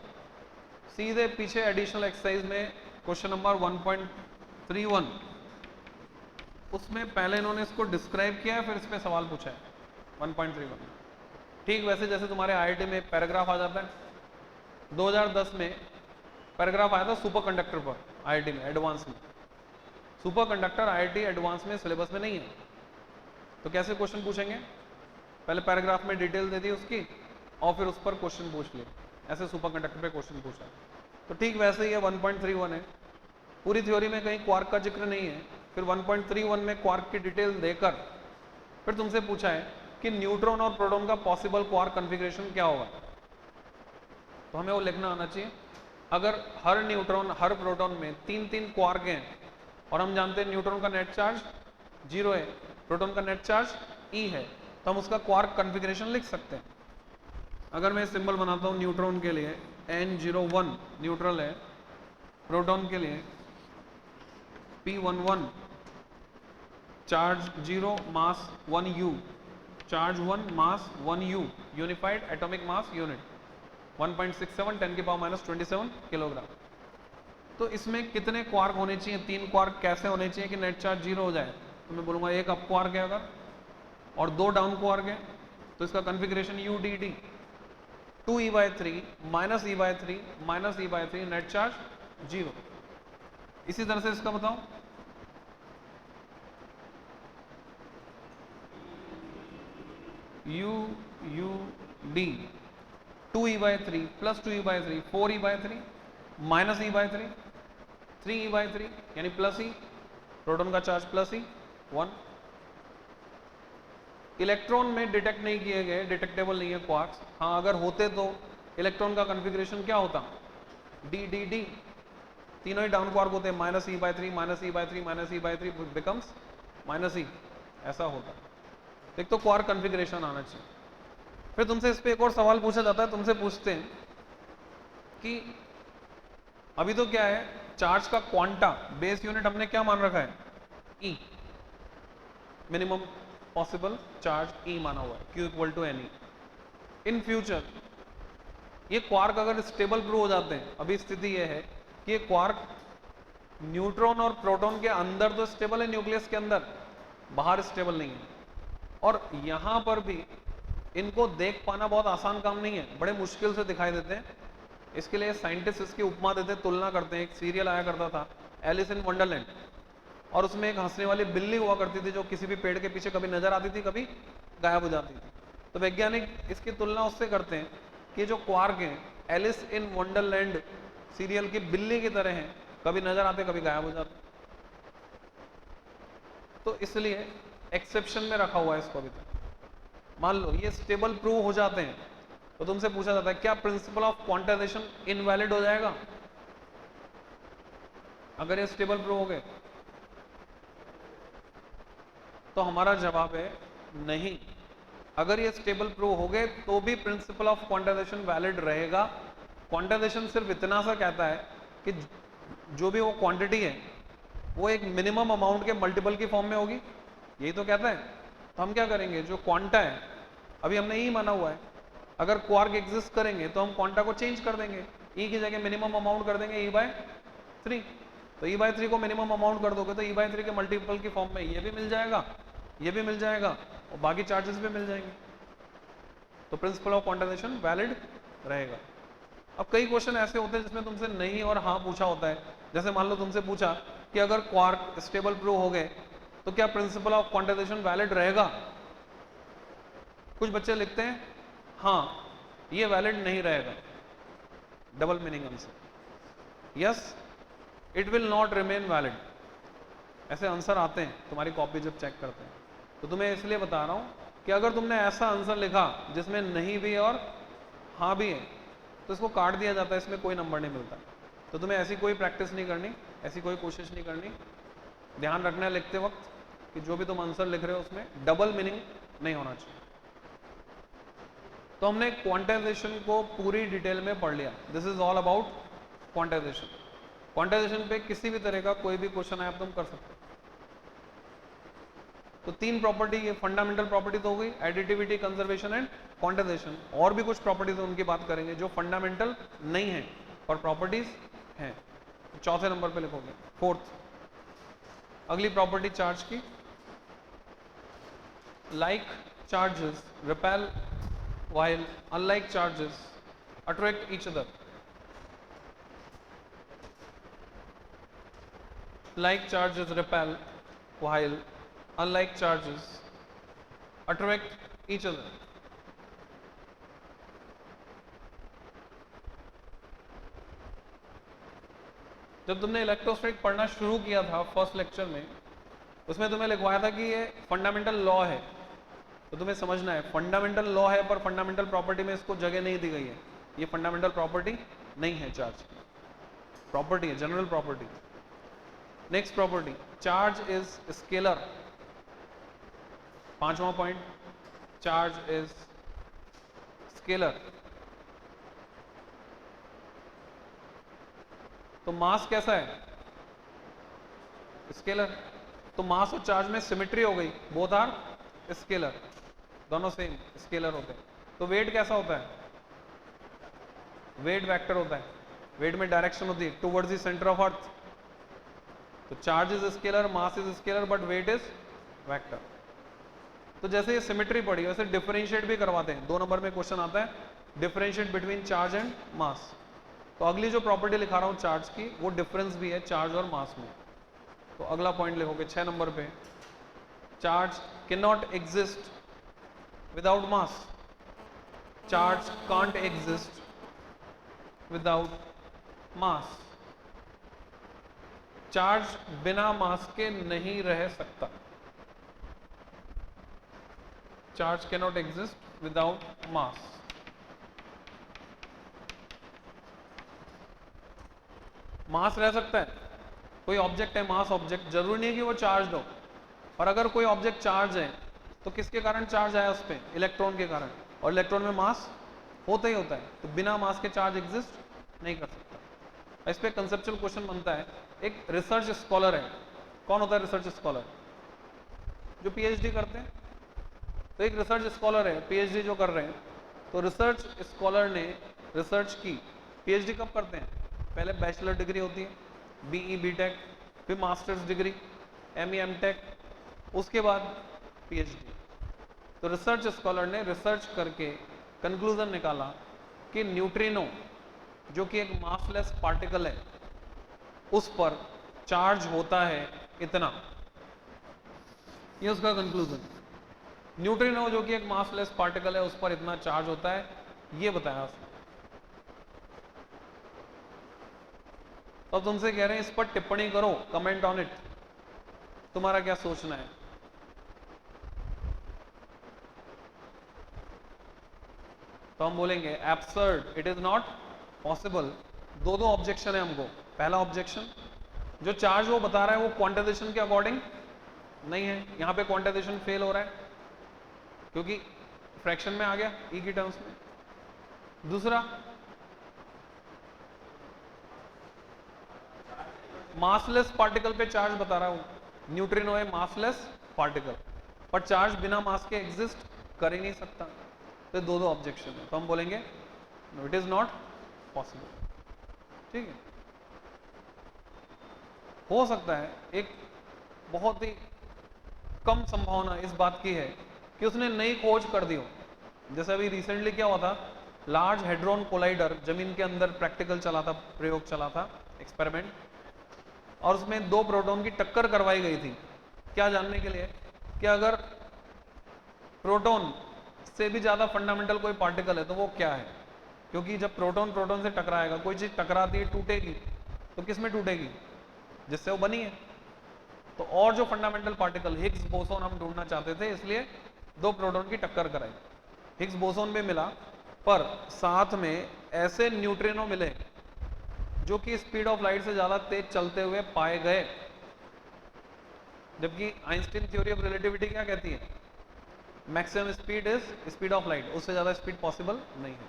सीधे पीछे एडिशनल एक्सरसाइज में क्वेश्चन नंबर 1.31 उसमें पहले इन्होंने इसको डिस्क्राइब किया है, फिर इस पे सवाल पूछा है 1.31। ठीक वैसे जैसे तुम्हारे आईआईटी में पैराग्राफ आ जाता है, 2010 में पैराग्राफ आया था सुपर कंडक्टर पर आईआईटी में एडवांस में। सुपर कंडक्टर आईआईटी एडवांस में सिलेबस में नहीं है, तो कैसे क्वेश्चन पूछेंगे, पहले पैराग्राफ में डिटेल दे दी उसकी और फिर उस पर क्वेश्चन पूछ लिए, ऐसे सुपर कंडक्टर पे क्वेश्चन पूछा। तो ठीक वैसे ही है 1.31 है, पूरी थ्योरी में कहीं क्वार्क का जिक्र नहीं है, फिर 1.31 में क्वार्क की डिटेल देकर फिर तुमसे पूछा है कि न्यूट्रॉन और प्रोटॉन का पॉसिबल क्वार्क कॉन्फ़िगरेशन क्या होगा, तो हमें वो लिखना आना चाहिए। अगर हर न्यूट्रॉन हर प्रोटॉन में 3-3 क्वार्क हैं और हम जानते हैं न्यूट्रॉन का नेट चार्ज 0 है, प्रोटॉन का नेट चार्ज E है, तो हम उसका क्वार्क कॉन्फ़िगरेशन लिख सकते हैं। अगर मैं सिंबल बनाता हूँ न्यूट्रॉन के लिए N01 न्यूट्रल है, प्रोटॉन के लिए P11 चार्ज 0 मास 1U, चार्ज 1 मास 1U, unified atomic mass unit 1.67 10⁻⁻27 kilogram. तो इसमें कितने क्वार्क होने चाहिए, 3 क्वार्क कैसे होने चाहिए कि नेट चार्ज 0 हो जाए, तो मैं बोलूँगा एक अप क्वार्क है अगर और 2 डाउन क्वार्क है तो इसका configuration UDD 2e/3 -e/3 -e/3 net charge 0। इसी तरह से इसका बताओ UUD 2e/3 + 2e/3 4e/3 -e/3 3e/3 यानी +e, प्रोटॉन का चार्ज +e 1। इलेक्ट्रॉन में डिटेक्ट नहीं किए गए, डिटेक्टेबल नहीं है क्वार्क्स। हाँ अगर होते तो इलेक्ट्रॉन का कॉन्फ़िगरेशन क्या होता, DDD, तीनों ही डाउन क्वार्क होते हैं, -e/3 -e/3 -e/3 becomes -e, ऐसा होता। एक तो क्वार्क कॉन्फ़िगरेशन आना चाहिए। फिर तुमसे इस पे एक और सवाल पूछा जाता है, तुमसे पूछते हैं कि अभी तो क्या है, चार्ज का क्वांटा बेस यूनिट हमने क्या मान रखा है, E, minimum possible charge E माना हुआ है, Q = Ne। इन फ्यूचर ये क्वार्क अगर स्टेबल प्रूव हो जाते हैं, अभी स्थिति ये है कि ये क्वार्क न्यूट्रॉन और प्रोटॉन के अंदर तो स्टेबल है, न्यूक्लियस के अंदर, बाहर स्टेबल नहीं है। और यहां पर भी इनको देख पाना बहुत आसान काम नहीं है, बड़े मुश्किल से दिखाई देते हैं। इसके लिए साइंटिस्ट इसकी उपमा देते, तुलना करते हैं। एक सीरियल आया करता था एलिस इन वंडरलैंड, और उसमें एक हंसने वाली बिल्ली हुआ करती थी जो किसी भी पेड़ के पीछे कभी नजर आती थी, कभी गायब हो जाती थी। तो वैज्ञानिक इसकी तुलना उससे करते हैं कि जो क्वार्क हैं एलिस इन वंडरलैंड सीरियल की बिल्ली की तरह हैं, कभी नजर आते कभी गायब हो जाते। तो इसलिए एक्सेप्शन में रखा हुआ है इसको अभी तक। मान लो ये स्टेबल प्रूव हो जाते हैं तो तुमसे पूछा जाता है क्या प्रिंसिपल ऑफ क्वांटाइजेशन इनवैलिड हो जाएगा अगर ये स्टेबल प्रूव हो गए? तो हमारा जवाब है नहीं। अगर ये स्टेबल प्रूव हो गए तो भी प्रिंसिपल ऑफ क्वांटाइजेशन वैलिड रहेगा। क्वांटाइजेशन सिर्फ इतना सा कहता है कि जो भी वो क्वांटिटी है वो एक मिनिमम अमाउंट के मल्टीपल की फॉर्म में होगी, यही तो कहता है। तो हम क्या करेंगे, जो क्वांटा है, अभी हमने ई माना हुआ है, अगर क्वार्क एग्जिस्ट करेंगे तो हम क्वांटा को चेंज कर देंगे, ई की जगह मिनिमम अमाउंट कर देंगे E/3। तो E/3 को मिनिमम अमाउंट कर दोगे तो E/3 के मल्टीपल की फॉर्म में ये भी मिल जाएगा, ये भी मिल जाएगा, और बाकी चार्जेस भी मिल जाएंगे। तो प्रिंसिपल ऑफ क्वांटाइजेशन वैलिड रहेगा। अब कई क्वेश्चन ऐसे होते हैं जिसमें तुमसे नहीं और हाँ पूछा होता है। जैसे मान लो तुमसे पूछा कि अगर क्वार्क स्टेबल प्रूव हो गए तो क्या प्रिंसिपल ऑफ क्वांटाइजेशन वैलिड रहेगा? कुछ बच्चे लिखते हैं हाँ ये वैलिड नहीं रहेगा, double meaning answer, yes it will not remain valid. ऐसे आंसर आते हैं तुम्हारी कॉपी जब चेक करते हैं। तो तुम्हें इसलिए बता रहा हूं कि अगर तुमने ऐसा आंसर लिखा जिसमें नहीं भी और हाँ भी है तो इसको काट दिया जाता है, इसमें कोई नंबर नहीं मिलता। तो तुम्हें ऐसी कोई प्रैक्टिस नहीं करनी, ऐसी कोई कोशिश नहीं करनी। ध्यान रखना है लिखते वक्त कि जो भी तुम आंसर लिख रहे हो उसमें डबल मीनिंग नहीं होना चाहिए। तो हमने क्वांटाइजेशन को पूरी डिटेल में पढ़ लिया। This is all about quantization. Quantization पे किसी भी तरह का कोई भी क्वेश्चन आए तुम कर सकते हो। तो तीन प्रॉपर्टी, ये फंडामेंटल प्रॉपर्टी तो हो गई, एडिटिविटी, कंजर्वेशन एंड क्वांटाइजेशन। और भी कुछ प्रॉपर्टीज उनकी बात करेंगे जो फंडामेंटल नहीं है और प्रॉपर्टीज हैं। चौथे नंबर पे लिखोगे, फोर्थ। अगली प्रॉपर्टी चार्ज की, like charges repel while unlike charges attract each other. Like charges repel while unlike charges attract each other. जब तुमने इलेक्ट्रोस्टैटिक पढ़ना शुरू किया था फर्स्ट लेक्चर में, उसमें तुम्हें लिखवाया था कि ये फंडामेंटल लॉ है। तो तुम्हें समझना है फंडामेंटल लॉ है पर फंडामेंटल प्रॉपर्टी में इसको जगह नहीं दी गई है। ये फंडामेंटल प्रॉपर्टी नहीं है, चार्ज की प्रॉपर्टी है, general property. Next property, charge is scalar. पांचवा पॉइंट, चार्ज इज स्केलर। तो मास कैसा है? स्केलर। तो मास और चार्ज में सिमेट्री हो गई, बोथ आर स्केलर, दोनों सेम स्केलर होते हैं। तो वेट कैसा होता है? वेट वेक्टर होता है। वेट में डायरेक्शन होती है towards the centre of earth. तो charge is scalar, mass is scalar, but weight is vector. तो जैसे ये सिमेट्री पड़ी वैसे डिफरेंशिएट भी करवाते हैं। 2 नंबर में क्वेश्चन आता है, differentiate between charge and mass. तो अगली जो प्रॉपर्टी लिखा रहा हूं चार्ज की, वो डिफरेंस भी है चार्ज और मास में। तो अगला पॉइंट लिखोगे 6 नंबर पे, charge can not exist without mass. Charge can't exist without mass. Charge बिना मास के नहीं रह सकता। Charge cannot exist without mass. मास रह सकता है, कोई ऑब्जेक्ट है मास ऑब्जेक्ट, जरूरी नहीं है कि वो चार्ज हो। और अगर कोई ऑब्जेक्ट चार्ज है तो किसके कारण चार्ज आया उस पर? इलेक्ट्रॉन के कारण, और इलेक्ट्रॉन में मास होता ही होता है। तो बिना मास के चार्ज एग्जिस्ट नहीं कर सकता। इस पे कंसेप्चुअल क्वेश्चन बनता है। एक रिसर्च स्कॉलर है, कौन होता है रिसर्च स्कॉलर? जो पीएचडी करते हैं। तो एक रिसर्च स्कॉलर है, पीएचडी जो कर रहे हैं। तो रिसर्च स्कॉलर ने रिसर्च की। पीएचडी कब करते हैं? पहले बैचलर डिग्री होती है, बीई बीटेक, फिर मास्टर्स डिग्री, एमई एमटेक, उसके बाद पीएचडी। तो रिसर्च स्कॉलर ने रिसर्च करके कंक्लूजन निकाला कि न्यूट्रिनो जो कि एक मासलेस पार्टिकल है उस पर चार्ज होता है इतना। ये उसका कंक्लूजन। न्यूट्रिनो जो कि एक मासलेस पार्टिकल है उस पर इतना चार्ज होता है, ये बताया उसने। तो तुमसे कह रहे हैं इस पर टिप्पणी करो, कमेंट ऑन इट, तुम्हारा क्या सोचना है? तो हम बोलेंगे absurd, it is not possible. दो ऑब्जेक्शन है हमको। पहला ऑब्जेक्शन, जो चार्ज वो बता रहा है वो क्वांटाइजेशन के अकॉर्डिंग नहीं है। यहां पे क्वांटाइजेशन फेल हो रहा है क्योंकि फ्रैक्शन में आ गया ई की टर्म्स में। दूसरा, मासलेस पार्टिकल पे चार्ज बता रहा हूं, न्यूट्रिनो है मासलेस पार्टिकल, पर चार्ज बिना मास के एग्जिस्ट कर ही नहीं सकता। तो दो दो ऑब्जेक्शन है, तो हम बोलेंगे no it is not possible. ठीक है, हो सकता है एक बहुत ही कम संभावना इस बात की है कि उसने नई खोज कर दी हो। जैसे अभी रिसेंटली क्या हुआ था, लार्ज हेड्रोन कोलाइडर जमीन के अंदर प्रैक्टिकल चला था, प्रयोग चला था, एक्सपेरिमेंट, और उसमें दो प्रोटॉन की टक्कर करवाई गई थी। क्या जानने के लिए कि अगर प्रोटॉन से भी ज्यादा फंडामेंटल कोई पार्टिकल है तो वो क्या है, क्योंकि जब प्रोटॉन प्रोटॉन से टकराएगा, कोई चीज टकराती है टूटेगी, तो किस में टूटेगी, जिससे वो बनी है। तो और जो फंडामेंटल पार्टिकल हिग्स बोसोन हम ढूंढना चाहते थे, इसलिए दो प्रोटॉन की टक्कर कराई। हिग्स बोसोन भी मिला, पर साथ में ऐसे न्यूट्रिनो मिले जो कि स्पीड ऑफ लाइट से ज्यादा तेज चलते हुए पाए गए, जबकि आइंस्टीन थ्योरी ऑफ रिलेटिविटी क्या कहती है, maximum speed is speed of light, उससे ज्यादा स्पीड पॉसिबल नहीं है।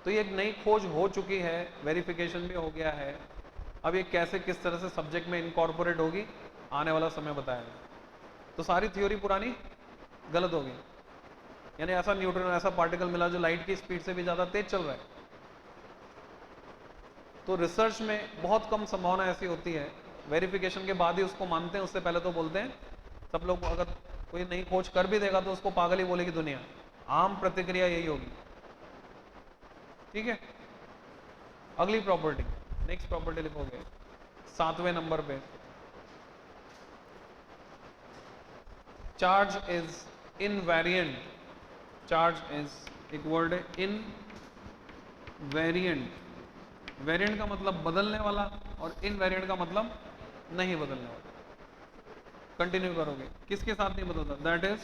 तो ये एक नई खोज हो चुकी है, वेरिफिकेशन भी हो गया है। अब ये कैसे किस तरह से सब्जेक्ट में इनकॉर्पोरेट होगी, आने वाला समय बताएगा। तो सारी थ्योरी पुरानी गलत हो गई, यानी ऐसा न्यूट्रॉन, ऐसा पार्टिकल मिला जो लाइट की स्पीड से भी ज्यादा तेज चल रहा है। तो रिसर्च में बहुत कम संभावना ऐसी होती है, वेरिफिकेशन के बाद ही उसको मानते हैं, उससे पहले तो बोलते हैं सब लोग। अगर कोई नई खोज कर भी देगा तो उसको पागल ही बोलेगी दुनिया, आम प्रतिक्रिया यही होगी। ठीक है, अगली प्रॉपर्टी, नेक्स्ट प्रॉपर्टी लिखोगे 7वें नंबर पे, charge is invariant. Charge is, एक वर्ड है इनवेरिएंट। वेरिएंट का मतलब बदलने वाला और इनवेरिएंट का मतलब नहीं बदलने वाला। कंटिन्यू करोगे, किसके साथ नहीं बदलता, that is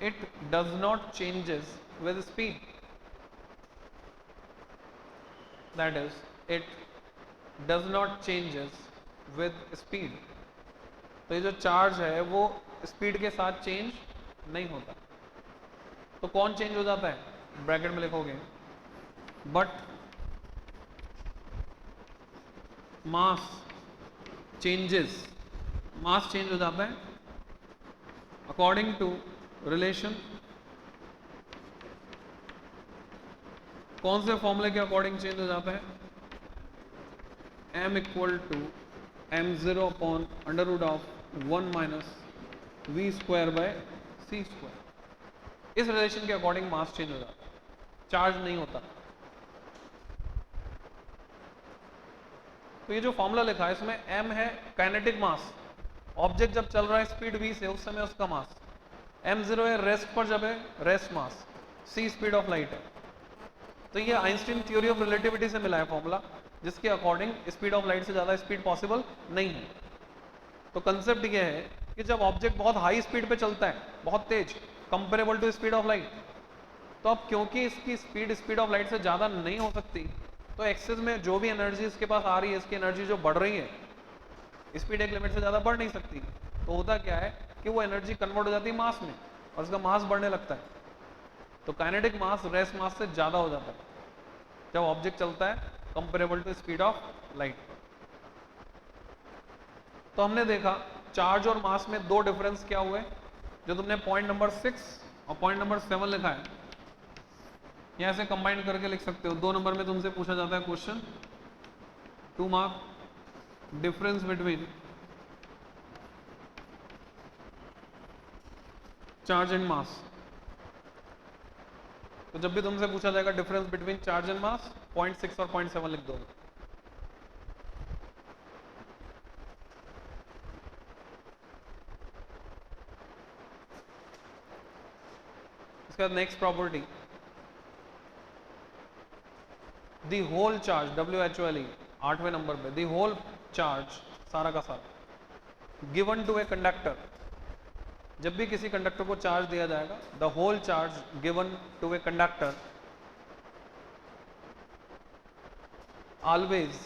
it does not changes with speed. That is it does not changes with speed. तो ये जो चार्ज है वो स्पीड के साथ चेंज नहीं होता। तो कौन चेंज हो जाता है, ब्रैकेट में लिखोगे but mass changes, mass change हो जाता है अकॉर्डिंग टू रिलेशन, कौन से फॉर्मूले के अकॉर्डिंग चेंज हो जाता है, m equal to m0 upon under root of 1 minus v square by c square. इस रिलेशन के अकॉर्डिंग मास चेंज हो जाता है, चार्ज नहीं होता। तो ये जो फॉर्मूला लिखा है इसमें m है काइनेटिक मास, ऑब्जेक्ट जब चल रहा है स्पीड v से उस समय उसका मास, m0 है रेस्ट पर जब है rest mass, c speed of light है। तो ये आइंस्टीन थ्योरी ऑफ रिलेटिविटी से मिला है फॉर्मूला, जिसके अकॉर्डिंग स्पीड ऑफ लाइट से ज्यादा स्पीड पॉसिबल नहीं है। तो कंसेप्ट ये है कि जब ऑब्जेक्ट बहुत हाई स्पीड पे चलता है, बहुत तेज, comparable to speed of light, तो अब क्योंकि इसकी स्पीड स्पीड ऑफ लाइट से ज्यादा नहीं हो सकती, तो एक्सेस में जो भी एनर्जी इसके पास आ रही है, इसकी एनर्जी जो बढ़ रही है, स्पीड एक लिमिट से ज्यादा बढ़ नहीं सकती। तो होता क्या है कि वो एनर्जी कन्वर्ट हो जाती है मास में, और उसका मास बढ़ने लगता है। तो काइनेटिक मास रेस्ट मास से ज्यादा हो जाता है जब ऑब्जेक्ट चलता है comparable to speed of light. तो हमने देखा चार्ज और मास में दो डिफरेंस क्या हुए, जो तुमने पॉइंट नंबर 6 और पॉइंट नंबर 7 लिखा है, यहां से कंबाइन करके लिख सकते हो। 2 नंबर में तुमसे पूछा जाता है question, 2 mark, difference between charge and mass. तो जब भी तुमसे पूछा जाएगा difference between charge and mass, point 6 और पॉइंट 7 लिख दोगे। इसके बाद next property, the whole charge, WHOLE 8वें नंबर पे, द होल चार्ज, सारा का सारा, गिवन टू ए कंडक्टर। जब भी किसी कंडक्टर को चार्ज दिया जाएगा, the whole charge given to a conductor always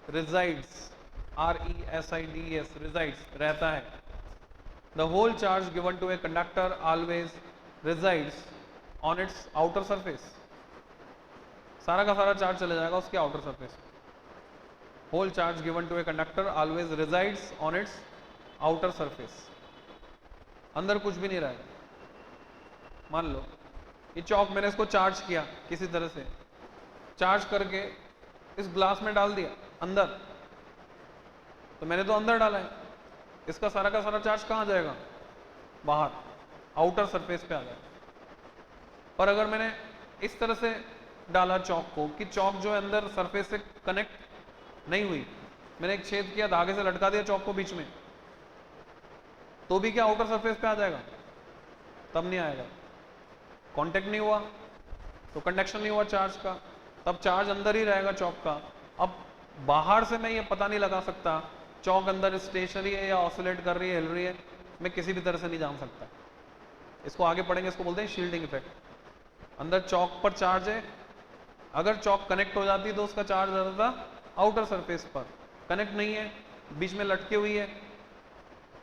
resides, RESIDES, resides, रहता है। The whole charge given to a conductor always resides on its outer surface. सारा का सारा चार्ज चले जाएगा उसके outer surface. Whole charge given to a conductor always resides on its outer surface, अंदर कुछ भी नहीं रहेगा। मान लो ये चौक मैंने इसको चार्ज किया किसी तरह से, चार्ज करके इस ग्लास में डाल दिया अंदर, तो मैंने तो अंदर डाला है, इसका सारा का सारा चार्ज कहाँ जाएगा? बाहर, आउटर सरफेस पे आ जाएगा। और अगर मैंने इस तरह से डाला चौक को कि चौक जो है अंदर सरफेस से कनेक्ट नहीं हुई, मैंने एक छेद किया, धागे से लटका दिया चौक को बीच में, तो भी क्या आउटर सरफेस पे आ जाएगा? तब नहीं आएगा। कांटेक्ट नहीं हुआ तो कंडक्शन नहीं हुआ चार्ज का, तब चार्ज अंदर ही रहेगा चौक का। अब बाहर से मैं ये पता नहीं लगा सकता चौक अंदर स्टेशनरी है या ऑसिलेट कर रही है, हिल रही है, मैं किसी भी तरह से नहीं जान सकता। इसको आगे पढ़ेंगे, इसको बोलते हैं शील्डिंग इफेक्ट। अंदर चौक पर चार्ज है, अगर चौक कनेक्ट हो जाती तो उसका चार्ज आता था आउटर सरफेस पर, कनेक्ट नहीं है, बीच में लटकी हुई है,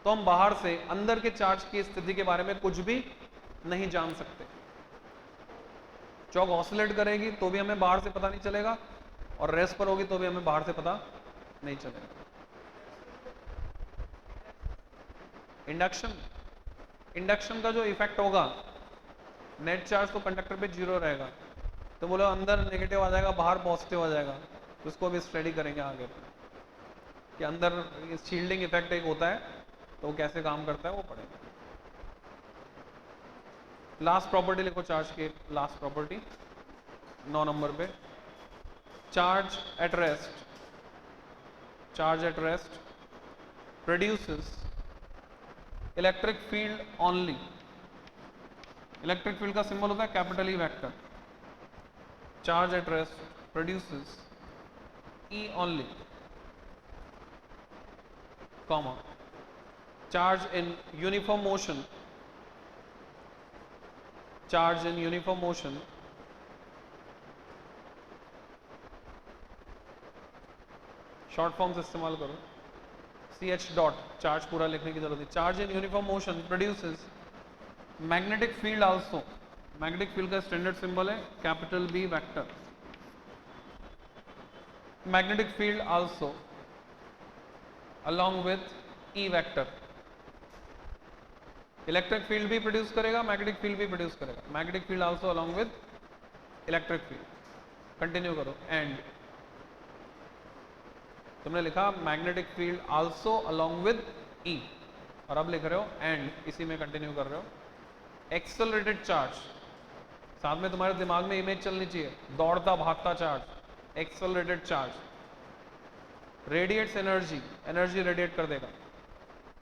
तो हम बाहर से अंदर के चार्ज की स्थिति के बारे में कुछ भी नहीं जान सकते। चौक ऑसिलेट करेगी तो भी हमें बाहर से पता नहीं चलेगा, और रेस्ट पर होगी तो भी हमें बाहर से पता नहीं चलेगा। इंडक्शन, इंडक्शन का जो इफेक्ट होगा, नेट चार्ज तो कंडक्टर पे जीरो रहेगा, तो बोलो अंदर नेगेटिव आ जाएगा, बाहर पॉजिटिव आ जाएगा, तो उसको भी स्टडी करेंगे आगे कि अंदर शील्डिंग इफेक्ट एक होता है तो वो कैसे काम करता है वो पढ़ेंगे। लास्ट प्रॉपर्टी लिखो चार्ज की, लास्ट प्रॉपर्टी 9 नंबर पे, charge at rest, charge at rest produces electric field only. Electric field का सिंबल होता है capital E vector. Charge at rest produces E only, comma, charge in uniform motion, charge in uniform motion short form से इस्तेमाल करो, CH dot, charge पूरा लिखने की जरूरत है। Charge in uniform motion produces magnetic field also, magnetic field का standard symbol है capital B vector. Magnetic field also along with E vector, electric field भी प्रोड्यूस करेगा, मैग्नेटिक फील्ड भी प्रोड्यूस करेगा। Magnetic field also along with electric field. Continue करो, and तुमने लिखा magnetic field also along with E, और अब लिख रहे हो एंड, इसी में कंटिन्यू कर रहे हो। एक्सेलरेटेड चार्ज, साथ में तुम्हारे दिमाग में इमेज चलनी चाहिए, दौड़ता भागता charge, accelerated charge radiates energy, energy radiate कर देगा।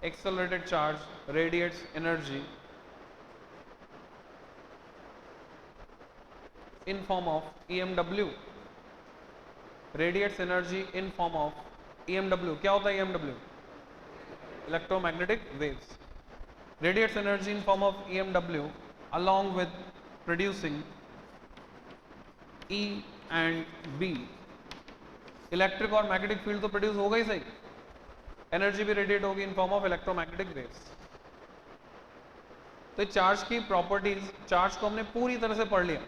Accelerated charge radiates energy in form of EMW, radiates energy in form of EMW। क्या होता है EMW? Electromagnetic waves. Radiates energy in form of EMW along with producing E and B। Electric और magnetic field तो produce होगा ही सही, energy भी radiate होगी in form of electromagnetic waves. तो चार्ज की प्रॉपर्टीज, चार्ज को हमने पूरी तरह से पढ़ लिया।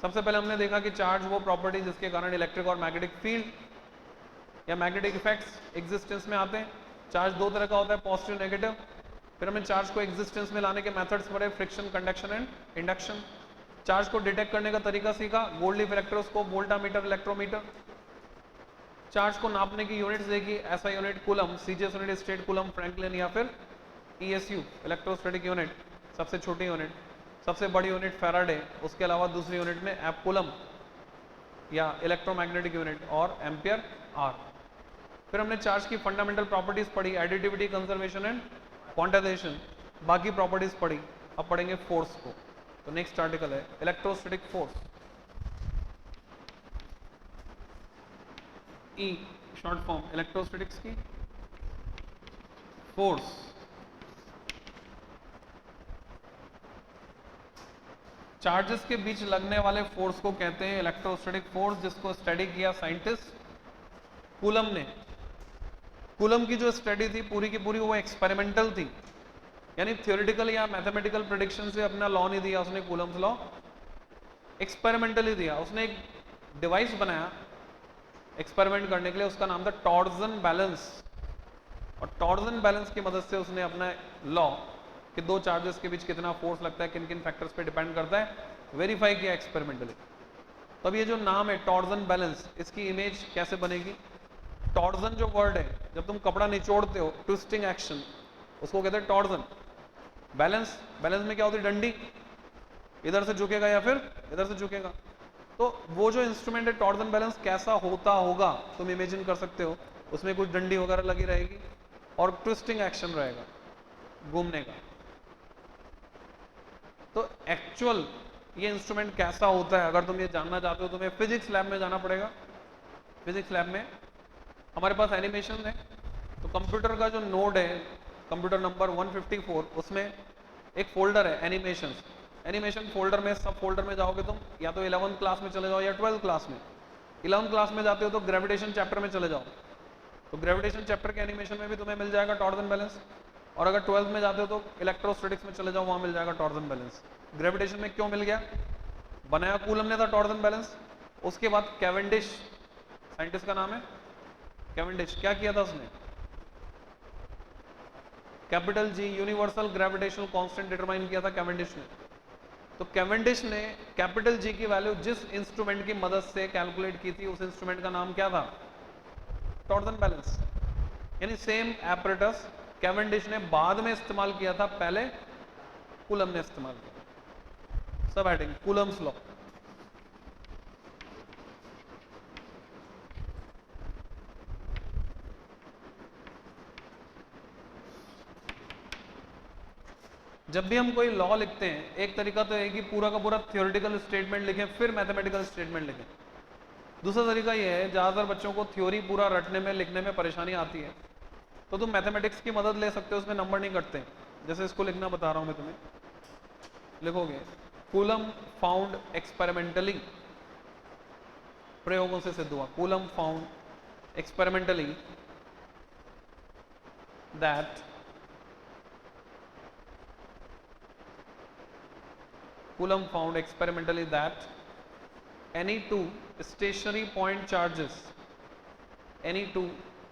सबसे पहले हमने देखा कि चार्ज वो प्रॉपर्टी जिसके कारण इलेक्ट्रिक और मैग्नेटिक फील्ड या मैग्नेटिक इफेक्ट्स एग्जिस्टेंस में आते हैं। चार्ज दो तरह का होता है, पॉजिटिव नेगेटिव। फिर हमने चार्ज को एग्जिस्टेंस में लाने के मेथड्स पढ़े, friction, conduction and induction. Charge को डिटेक्ट करने का तरीका सीखा, gold leaf electroscope, voltameter, electrometer. Charge को नापने की यूनिट्स देखी, ऐसा unit coulomb, CGS unit state coulomb, Franklin या फिर ESU इलेक्ट्रोस्टैटिक यूनिट सबसे छोटी यूनिट, सबसे बड़ी यूनिट फैराडे, उसके अलावा दूसरी यूनिट में एप कूलम या इलेक्ट्रोमैग्नेटिक यूनिट और एम्पियर आर। फिर हमने चार्ज की फंडामेंटल प्रॉपर्टीज पढ़ी, एडिटिविटी, कंजर्वेशन एंड क्वांटाइजेशन, बाकी प्रॉपर्टीज पढ़ी। अब पढ़ेंगे फोर्स को। तो नेक्स्ट आर्टिकल है electrostatic force, E short form electrostatics की। फोर्स, चार्जेस के बीच लगने वाले फोर्स को कहते हैं इलेक्ट्रोस्टैटिक फोर्स, जिसको स्टडी किया साइंटिस्ट कूलम ने। कूलम की जो स्टडी थी पूरी की पूरी वो एक्सपेरिमेंटल थी, यानी थ्योरेटिकल या मैथमेटिकल प्रेडिक्शन से अपना लॉ नहीं दिया उसने, कूलम्स लॉ एक्सपेरिमेंटली दिया। उसने एक डिवाइस बनाया एक्सपेरिमेंट करने के लिए, उसका नाम था टॉर्सन बैलेंस। और टॉर्सन बैलेंस की मदद से उसने अपना लॉ कि दो चार्जेस के बीच कितना फोर्स लगता है, किन किन फैक्टर्स पे डिपेंड करता है, वेरीफाई किया एक्सपेरिमेंटली। तब ये जो नाम है टॉर्सन बैलेंस, इसकी इमेज कैसे बनेगी? टॉर्सन जो वर्ड है, जब तुम कपड़ा निचोड़ते हो, ट्विस्टिंग एक्शन, उसको कहते हैं टॉर्सन। बैलेंस, बैलेंस में क्या होती है? डंडी इधर से झुकेगा या फिर इधर से झुकेगा। तो वो जो इंस्ट्रूमेंट है टॉर्सन बैलेंस कैसा होता होगा तुम इमेजिन कर सकते हो। उसमें कुछ डंडी वगैरह लगी रहेगी और ट्विस्टिंग एक्शन रहेगा घूमने का। तो एक्चुअल ये इंस्ट्रूमेंट कैसा होता है, अगर तुम ये जानना चाहते हो तुम्हें फिजिक्स लैब में जाना पड़ेगा। फिजिक्स लैब में हमारे पास एनिमेशन है। तो कंप्यूटर का जो नोड है, कंप्यूटर नंबर 154, उसमें एक फोल्डर है एनिमेशन। एनिमेशन फोल्डर में, सब फोल्डर में जाओगे तुम, या तो 11th क्लास में चले जाओ या 12th क्लास में। 11th क्लास में जाते हो तो ग्रेविटेशन चैप्टर में चले जाओ, तो ग्रेविटेशन चैप्टर के एनिमेशन में भी तुम्हें मिल जाएगा टॉर्सन बैलेंस। और अगर 12th में जाते हो तो इलेक्ट्रोस्टैटिक्स में चले जाओ, वहां मिल जाएगा टॉर्सन बैलेंस। ग्रेविटेशन में क्यों मिल गया? बनाया कूलम ने था टॉर्सन बैलेंस। उसके बाद कैवेंडिश, साइंटिस्ट का नाम है कैवेंडिश, क्या किया था उसने? Capital G universal gravitational constant determine किया था कैवेंडिश ने। तो कैवेंडिश ने कैपिटल जी की वैल्यू जिस इंस्ट्रूमेंट की मदद से कैलकुलेट की थी, उस इंस्ट्रूमेंट का नाम क्या था? Torsion balance. यानी सेम एपरेटस कैवेंडिश ने बाद में इस्तेमाल किया था, पहले कूलम ने इस्तेमाल किया। सब हेडिंग कूलम्स लॉ। जब भी हम कोई लॉ लिखते हैं, एक तरीका तो है कि पूरा का पूरा थ्योरेटिकल स्टेटमेंट लिखें फिर मैथमेटिकल स्टेटमेंट लिखें। दूसरा तरीका यह है, ज़्यादातर बच्चों को थ्योरी पूरा रटने में, लिखने में परेशानी आती है, तो तुम मैथमेटिक्स की मदद ले सकते हो, उसमें नंबर नहीं कटते। जैसे इसको लिखना बता रहा हूं मैं तुम्हें, लिखोगे कूलम फाउंड एक्सपेरिमेंटली, प्रयोगों से सिद्ध हुआ, coulomb found experimentally that Coulomb found experimentally that any two stationary point charges in universe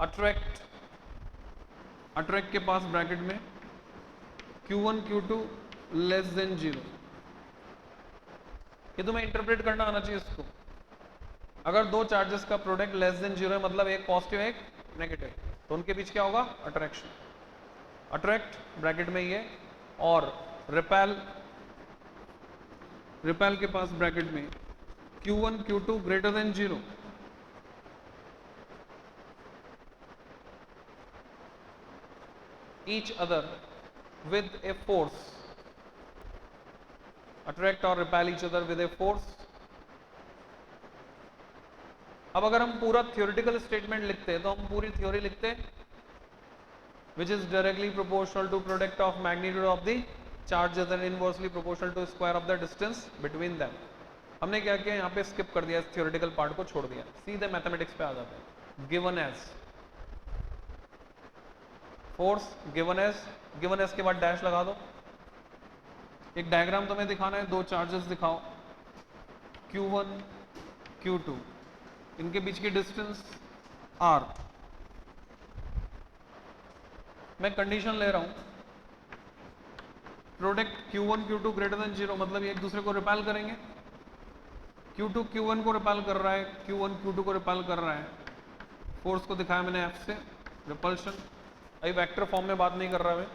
attract के पास ब्रैकेट में Q1 Q2 लेस देन 0। ये तुम्हें इंटरप्रेट करना आना चाहिए इसको। अगर दो चार्जेस का प्रोडक्ट लेस देन 0 है, मतलब एक पॉजिटिव एक नेगेटिव, तो उनके बीच क्या होगा? अट्रैक्शन। अट्रैक्ट ब्रैकेट में ये, और रिपेल के पास ब्रैकेट में Q1 Q2 greater than 0। each other with a force, attract or repel each other with a force। अब अगर हम पूरा थ्योरेटिकल स्टेटमेंट लिखते हैं तो हम पूरी थ्योरी लिखते हैं, which is directly proportional to product of magnitude of the charges and inversely proportional to square of the distance between them। हमने क्या किया, यहाँ पे स्किप कर दिया, इस थ्योरेटिकल पार्ट को छोड़ दिया, सीधे मैथमेटिक्स पे आ जाते हैं। Given as force, given as के बाद डैश लगा दो। एक डायग्राम तुम्हें दिखाना है, दो चार्जेस दिखाओ Q1 Q2, इनके बीच की डिस्टेंस R। मैं कंडीशन ले रहा हूं, product Q1 Q2 greater than 0, मतलब ये एक दूसरे को रिपेल करेंगे। Q2 Q1 को रिपेल कर रहा है, Q1 Q2 को रिपेल कर रहा है। फोर्स को दिखाया मैंने F से, रिपल्शन। अभी वेक्टर फॉर्म में बात नहीं कर रहा है।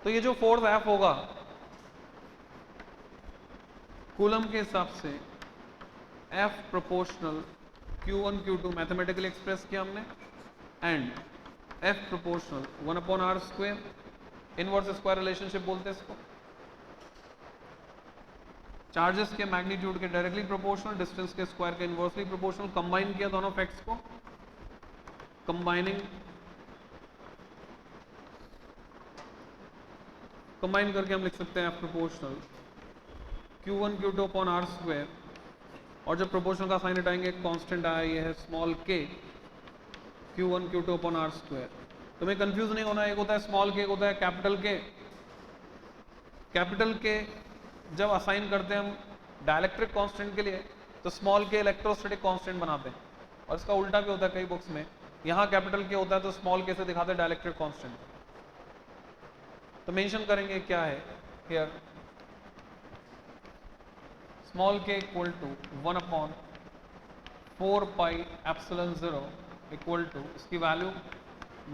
तो ये जो फोर्स F होगा कूलम के हिसाब से F proportional Q1 Q2 mathematically express किया हमने, and F proportional 1/r², inverse square relationship बोलते हैं इसको। चार्जेस के मैग्नीट्यूड के डायरेक्टली प्रोपोर्शनल, डिस्टेंस के स्क्वायर के इनवर्सली प्रोपोर्शनल। कंबाइन किया दोनों फैक्ट्स को, कंबाइन करके हम लिख सकते हैं F proportional Q1 Q2 r² और जब प्रोपोर्शनल का साइन हटाएंगे कांस्टेंट आया, ये है small K Q1 Q2 upon R square. तुम्हें कंफ्यूज नहीं होना, एक होता है स्मॉल के, एक होता है कैपिटल के। कैपिटल के जब असाइन करते हैं हम डाइलेक्ट्रिक कांस्टेंट के लिए तो स्मॉल के इलेक्ट्रोस्टैटिक कांस्टेंट बनाते हैं, और इसका उल्टा भी होता है कई बुक्स में। यहाँ कैपिटल के होता है तो स्मॉल के से दिखाते हैं डाइलेक्ट्रिक कांस्टेंट। तो मेंशन करेंगे क्या है here, small K equal to 1 upon 4 pi epsilon 0 equal to, इसकी वैल्यू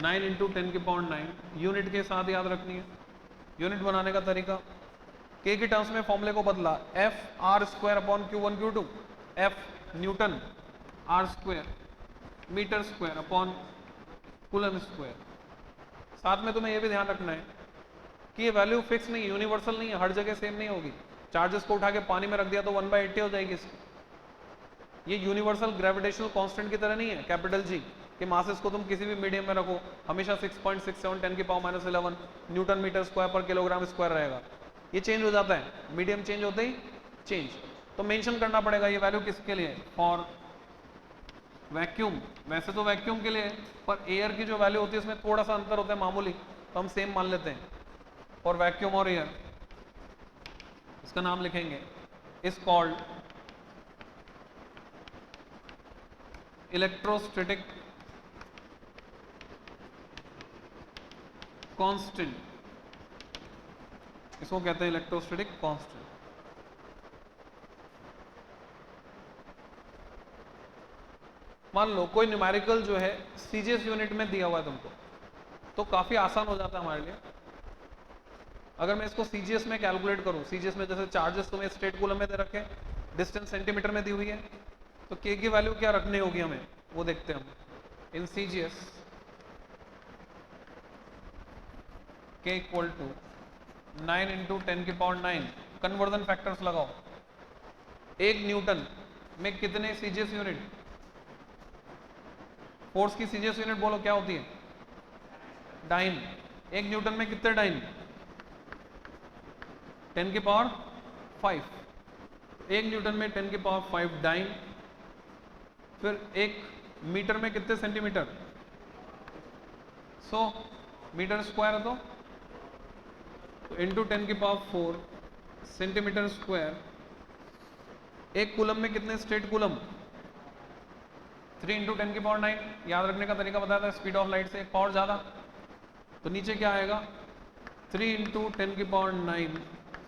9 इंटू 10 की पावर 9, यूनिट के साथ याद रखनी है। यूनिट बनाने का तरीका, के की टर्म्स में फॉर्मूले को बदला, F R square upon Q1 Q2, F newton, R square metre square upon coulomb square. साथ में तुम्हें यह भी ध्यान रखना है कि ये वैल्यू फिक्स नहीं, यूनिवर्सल नहीं है, हर जगह सेम नहीं होगी। चार्जेस को उठा के पानी में रख दिया तो 1/80 हो जाएगी इसकी। ये यूनिवर्सल ग्रेविटेशनल कांस्टेंट की तरह नहीं है कैपिटल जी कि मासेस को तुम किसी भी मीडियम में रखो हमेशा 6.67 10 की पावर -11 न्यूटन मीटर स्क्वायर पर किलोग्राम स्क्वायर रहेगा। ये चेंज हो जाता है, मीडियम चेंज होते ही चेंज। तो मेंशन करना पड़ेगा ये वैल्यू किसके लिए, फॉर वैक्यूम। वैसे तो वैक्यूम के लिए, पर एयर की जो वैल्यू होती है उसमें थोड़ा सा अंतर होता है मामूली, तो हम सेम मान लेते हैं। और वैक्यूम और एयर, इसका नाम लिखेंगे, इज कॉल्ड इलेक्ट्रोस्टैटिक कांस्टेंट, इसको कहते हैं इलेक्ट्रोस्टैटिक कांस्टेंट। मान लो कोई न्यूमेरिकल जो है सीजीएस यूनिट में दिया हुआ है तुमको, तो काफी आसान हो जाता है हमारे लिए। अगर मैं इसको सीजीएस में कैलकुलेट करूं, सीजीएस में जैसे चार्जेस तुम्हें स्ट्रेट कूलम में दे रखे, डिस्टेंस सेंटीमीटर में दी हुई है, तो के की वैल्यू क्या रखनी होगी हमें, वो देखते हैं हम। इन सीजीएस के इक्वल टू 9 इंटू 10 की पावर 9, कन्वर्जन फैक्टर्स लगाओ। एक न्यूटन में कितने सीजीएस यूनिट, फोर्स की सीजीएस यूनिट बोलो क्या होती है, डाइन। एक न्यूटन में कितने डाइन, 10 की पावर 5। एक न्यूटन में 10 की पावर 5 डाइन। फिर एक मीटर में कितने सेंटीमीटर, 100 मीटर स्क्वायर, तो इंटू 10 की पावर 4 सेंटीमीटर स्क्वायर। एक कूलम में कितने स्ट्रेट कूलम, 3 इंटू 10 की पावर 9। याद रखने का तरीका बताया था, स्पीड ऑफ लाइट से एक पावर ज़्यादा, तो नीचे क्या आएगा, 3 इंटू 10 की पावर 9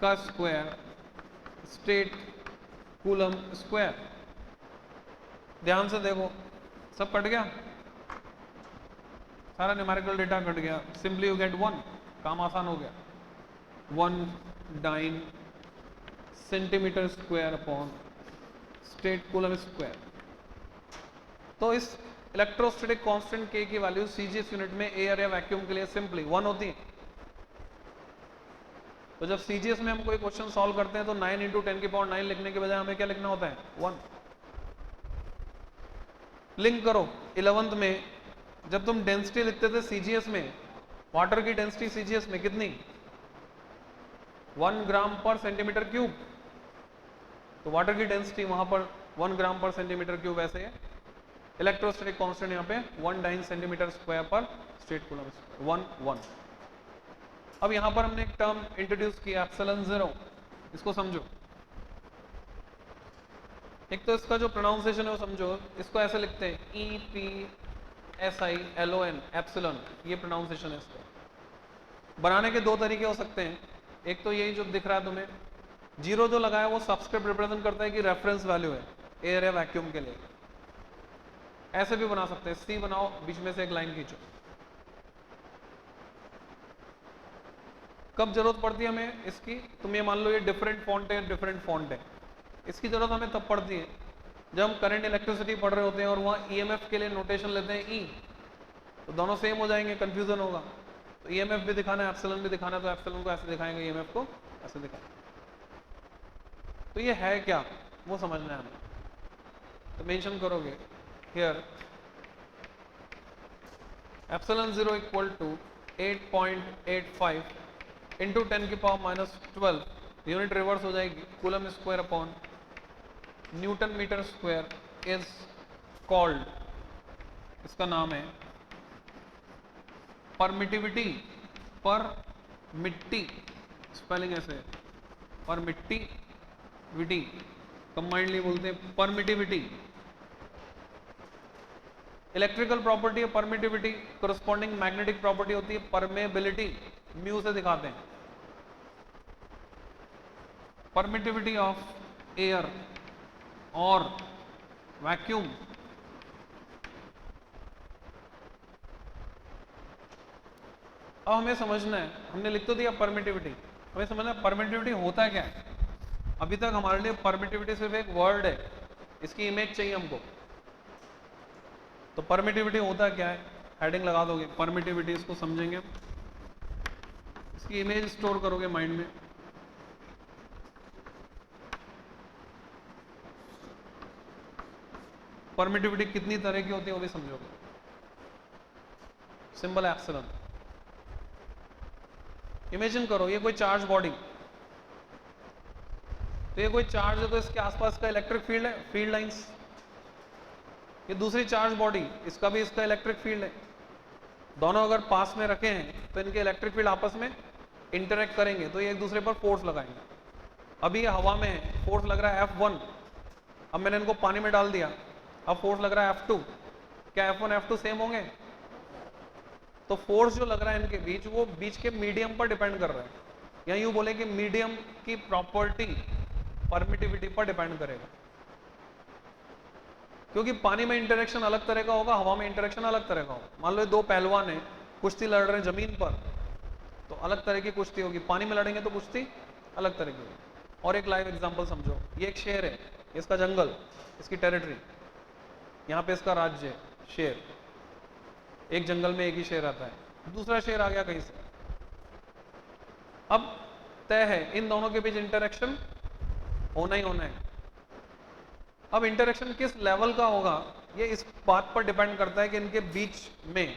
का स्क्वायर स्ट्रेट कूलम स्क्वायर। ध्यान से देखो, सब कट गया, सारा न्यूमेरिकल डेटा कट गया, सिंपली यू गेट 1, काम आसान हो गया। 1 dyne centimetre square upon straight coulomb square. तो इस इलेक्ट्रोस्टैटिक कांस्टेंट के की वैल्यू सीजीएस यूनिट में एयर या वैक्यूम के लिए सिंपली 1 होती है। तो जब सीजीएस में हम कोई क्वेश्चन सॉल्व करते हैं तो 9 इंटू 10 की पावर 9 लिखने के बजाय हमें क्या लिखना होता है, 1। लिंक करो 11th में जब तुम डेंसिटी लिखते थे सीजीएस में, वाटर की डेंसिटी सीजीएस में कितनी, 1 ग्राम पर सेंटीमीटर क्यूब। तो वाटर की डेंसिटी वहां पर 1 ग्राम पर सेंटीमीटर क्यूब, ऐसे इलेक्ट्रोस्टैटिक कांस्टेंट यहाँ पे 1 डाइन सेंटीमीटर स्क्वायर पर स्ट्रेट कूलम स्क्वायर, 1 1। अब यहाँ पर हमने एक टर्म इंट्रोड्यूस किया एप्सिलॉन 0, इसको समझो। एक तो इसका जो प्रोनाउंसिएशन है वो समझो, इसको ऐसे लिखते हैं EPSILON, एप्सिलॉन, ये प्रोनाउंसिएशन है इसका। बनाने के दो तरीके हो सकते हैं, एक तो यही जो दिख रहा है तुम्हें, जीरो जो लगाया वो सबस्क्रिप्ट रिप्रेजेंट करता है कि रेफरेंस वैल्यू है एयर या वैक्यूम के लिए। ऐसे भी बना सकते हैं, सी बनाओ, बीच में से एक लाइन खींचो। कब जरूरत पड़ती है हमें इसकी, तुम ये मान लो ये डिफरेंट फॉन्ट है, डिफरेंट फॉन्ट है, इसकी जरूरत हमें तब पड़ती है जब हम करंट इलेक्ट्रिसिटी पढ़ रहे होते हैं और वहाँ ईएमएफ के लिए नोटेशन लेते हैं ई, तो दोनों सेम हो जाएंगे, कंफ्यूजन होगा। तो ईएमएफ भी दिखाना है, एप्सिलॉन भी दिखाना है, तो एप्सिलॉन को ऐसे दिखाएंगे, ईएमएफ को ऐसे दिखाएंगे। तो ये है क्या वो समझना है हमें, तो मेंशन करोगे here epsilon 0 equal to 8.85 into 10 की पावर -12, यूनिट रिवर्स हो जाएगी, coulomb square upon newton metre square is called, इसका नाम है परमिटिविटी, पर मिट्टी, स्पेलिंग ऐसे है, परमिटिविटी, कंबाइंडली बोलते हैं परमिटिविटी। इलेक्ट्रिकल प्रॉपर्टी है परमिटिविटी, कोरस्पॉन्डिंग मैग्नेटिक प्रॉपर्टी होती है परमेबिलिटी, म्यू से दिखाते हैं। परमिटिविटी ऑफ एयर और वैक्यूम, अब हमें समझना है, हमने लिख तो दिया परमिटिविटी, हमें समझना है परमिटिविटी होता क्या है। अभी तक हमारे लिए परमिटिविटी सिर्फ एक वर्ड है, इसकी इमेज चाहिए हमको। तो परमिटिविटी होता क्या है, हेडिंग लगा दोगे परमिटिविटी, इसको समझेंगे, इसकी इमेज स्टोर करोगे माइंड में। परमिटिविटी कितनी तरह की होती है वो भी समझोगे। सिंबल एप्सिलॉन, इमेजिन करो ये कोई चार्ज बॉडी, तो ये कोई चार्ज है तो इसके आसपास का इलेक्ट्रिक फील्ड है, फील्ड लाइंस। ये दूसरी चार्ज बॉडी, इसका भी इसका इलेक्ट्रिक फील्ड है। दोनों अगर पास में रखे हैं तो इनके इलेक्ट्रिक फील्ड आपस में इंटरेक्ट करेंगे, तो ये एक दूसरे पर फोर्स लगाएंगे। अभी ये हवा में है, फोर्स लग रहा है F1, अब मैंने इनको पानी में डाल दिया, अब फोर्स लग रहा है F2, क्या F1 F2 सेम होंगे? तो फोर्स जो लग रहा है इनके बीच, वो बीच के मीडियम पर डिपेंड कर रहा है, या यूं बोले कि मीडियम की प्रॉपर्टी परमिटिविटी पर डिपेंड करेगा। क्योंकि पानी में इंटरेक्शन अलग तरह का होगा, हवा में इंटरेक्शन अलग तरह का होगा। मान लो दो पहलवान हैं, कुश्ती लड़ रहे हैं जमीन पर, तो अलग तरह की कुश्ती होगी, पानी में लड़ेंगे तो कुश्ती अलग तरह की होगी। और एक लाइव एग्जांपल समझो, ये एक शेर है, इसका जंगल, इसकी टेरिटरी, यहाँ पे इसका राज्य है, शेर, एक जंगल में एक ही शेर आता है, दूसरा शेर आ गया कहीं से। अब तय है इन दोनों के बीच इंटरेक्शन होना ही होना है। अब इंटरेक्शन किस लेवल का होगा, ये इस बात पर डिपेंड करता है कि इनके बीच में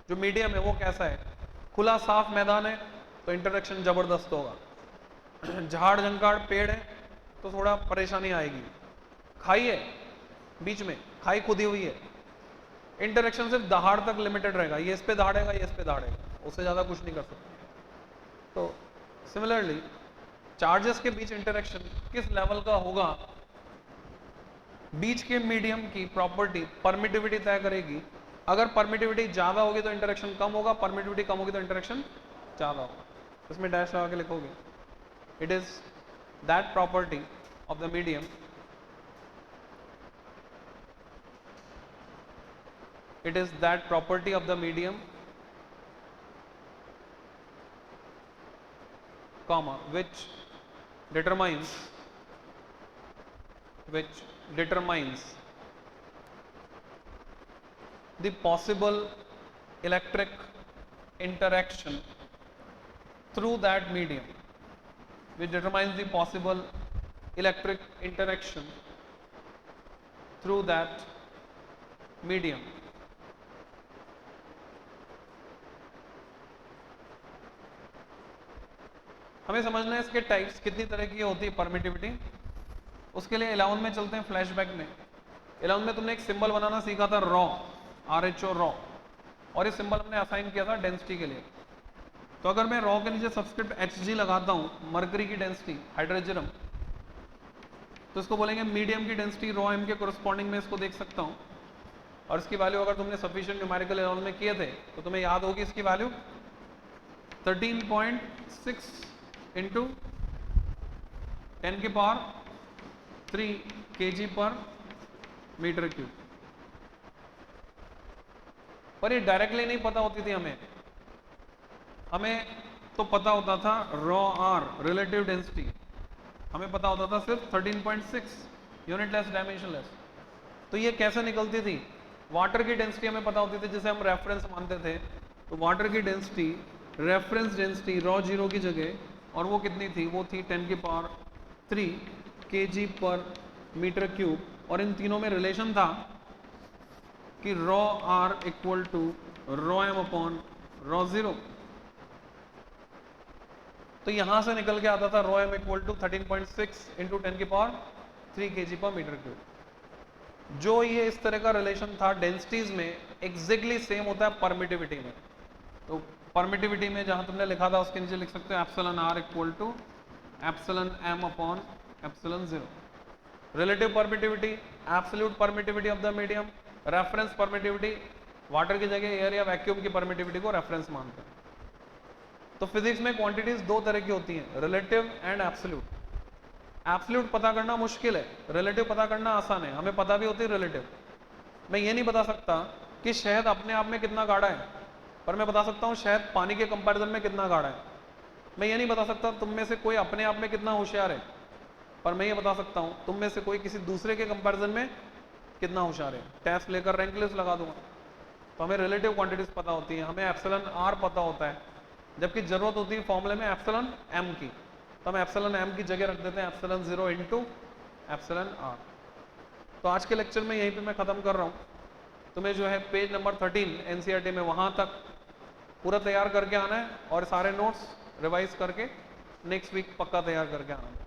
जो मीडियम है वो कैसा है। खुला साफ मैदान है तो इंटरेक्शन जबरदस्त होगा, झाड़ झंकाड़ पेड़ है तो थोड़ा परेशानी आएगी। खाई है बीच में, खाई खुदी हुई है, इंटरेक्शन सिर्फ दहाड़ तक लिमिटेड रहेगा, ये इस पे दहाड़ेगा, ये इस पे दहाड़ेगा, उससे ज्यादा कुछ नहीं कर सकते। तो सिमिलरली चार्जेस के बीच इंटरेक्शन किस लेवल का होगा, बीच के मीडियम की प्रॉपर्टी परमिटिविटी तय करेगी। अगर परमिटिविटी ज्यादा होगी तो इंटरेक्शन कम होगा, परमिटिविटी कम होगी तो इंटरेक्शन ज्यादा होगा। इसमें डैश लगा के लिखोगे, it is that property of the medium, it is that property of the medium, comma, which determines the possible electric interaction through that medium, which determines the possible electric interaction through that medium। हमें समझना है इसके types कितनी तरह की होती है permittivity. उसके लिए 11 में चलते हैं, फ्लैशबैक में। 11 में तुमने एक सिंबल बनाना सीखा था, रॉ, RHO, रॉ, और ये सिंबल हमने असाइन किया था डेंसिटी के लिए। तो अगर मैं रॉ के नीचे सबस्क्रिप्ट Hg लगाता हूँ, मरकरी की डेंसिटी, हाइड्रोजन, तो इसको बोलेंगे मीडियम की डेंसिटी रॉ m के कोरस्पॉन्डिंग में इसको देख सकता हूँ। और इसकी वैल्यू अगर तुमने सफिशिएंट न्यूमेरिकल 11 में किए थे तो तुम्हें याद होगी इसकी वैल्यू 13.6 इंटू 10 की पावर 3 kg पर मीटर क्यूब। पर ये डायरेक्टली नहीं पता होती थी हमें तो पता होता था रॉ आर, रिलेटिव डेंसिटी, हमें पता होता था सिर्फ 13.6, यूनिटलेस डायमेंशनलेस। तो ये कैसे निकलती थी, वाटर की डेंसिटी हमें पता होती थी जिसे हम रेफरेंस मानते थे। तो वाटर की डेंसिटी, रेफरेंस डेंसिटी रॉ 0 की जगह, और वो कितनी थी, वो थी 10 की पावर 3 kg पर मीटर क्यूब। और इन तीनों में रिलेशन था कि rho R equal to rho M upon rho 0। तो यहां से निकल के आता था rho M equal to 13.6 into 10 की पावर 3 kg/m³। जो ये इस तरह का रिलेशन था डेंसिटीज में, एग्जैक्टली सेम होता है परमिटिविटी में। तो परमिटिविटी में जहां तुमने लिखा था उसके नीचे लिख सकते हो epsilon R equal to epsilon M upon epsilon 0। Relative permittivity, absolute permittivity of the medium, reference permittivity, water की जगह एयर या वैक्यूम की परमिटिविटी को रेफरेंस मानते हैं। तो फिजिक्स में क्वांटिटीज दो तरह की होती हैं, रिलेटिव एंड एब्सोल्यूट। एब्सोल्यूट पता करना मुश्किल है, रिलेटिव पता करना आसान है। हमें पता भी होती है रिलेटिव। मैं ये नहीं बता सकता कि शहद अपने आप में कितना गाढ़ा है, पर मैं बता सकता हूँ शहद पानी के कंपैरिजन में कितना गाढ़ा है। मैं ये नहीं बता सकता तुम में से कोई अपने आप में कितना होशियार है, पर मैं ये बता सकता हूँ तुम में से कोई किसी दूसरे के कंपैरिजन में कितना होशियार है। टेस्ट लेकर रैंक लिस्ट लगा दूंगा। तो हमें रिलेटिव क्वांटिटीज पता होती है, हमें एप्सिलॉन आर पता होता है, जबकि जरूरत होती है फॉर्मूले में एप्सिलॉन एम की। तो हम एप्सिलॉन एम की जगह रख देते हैं एप्सिलॉन 0 इंटू एप्सिलॉन आर। तो आज के लेक्चर में यहीं पे मैं खत्म कर रहा हूँ। तुम्हें जो है पेज नंबर 13 एनसीईआरटी में वहां तक पूरा तैयार करके आना है और सारे नोट्स रिवाइज करके नेक्स्ट वीक पक्का तैयार करके आना है।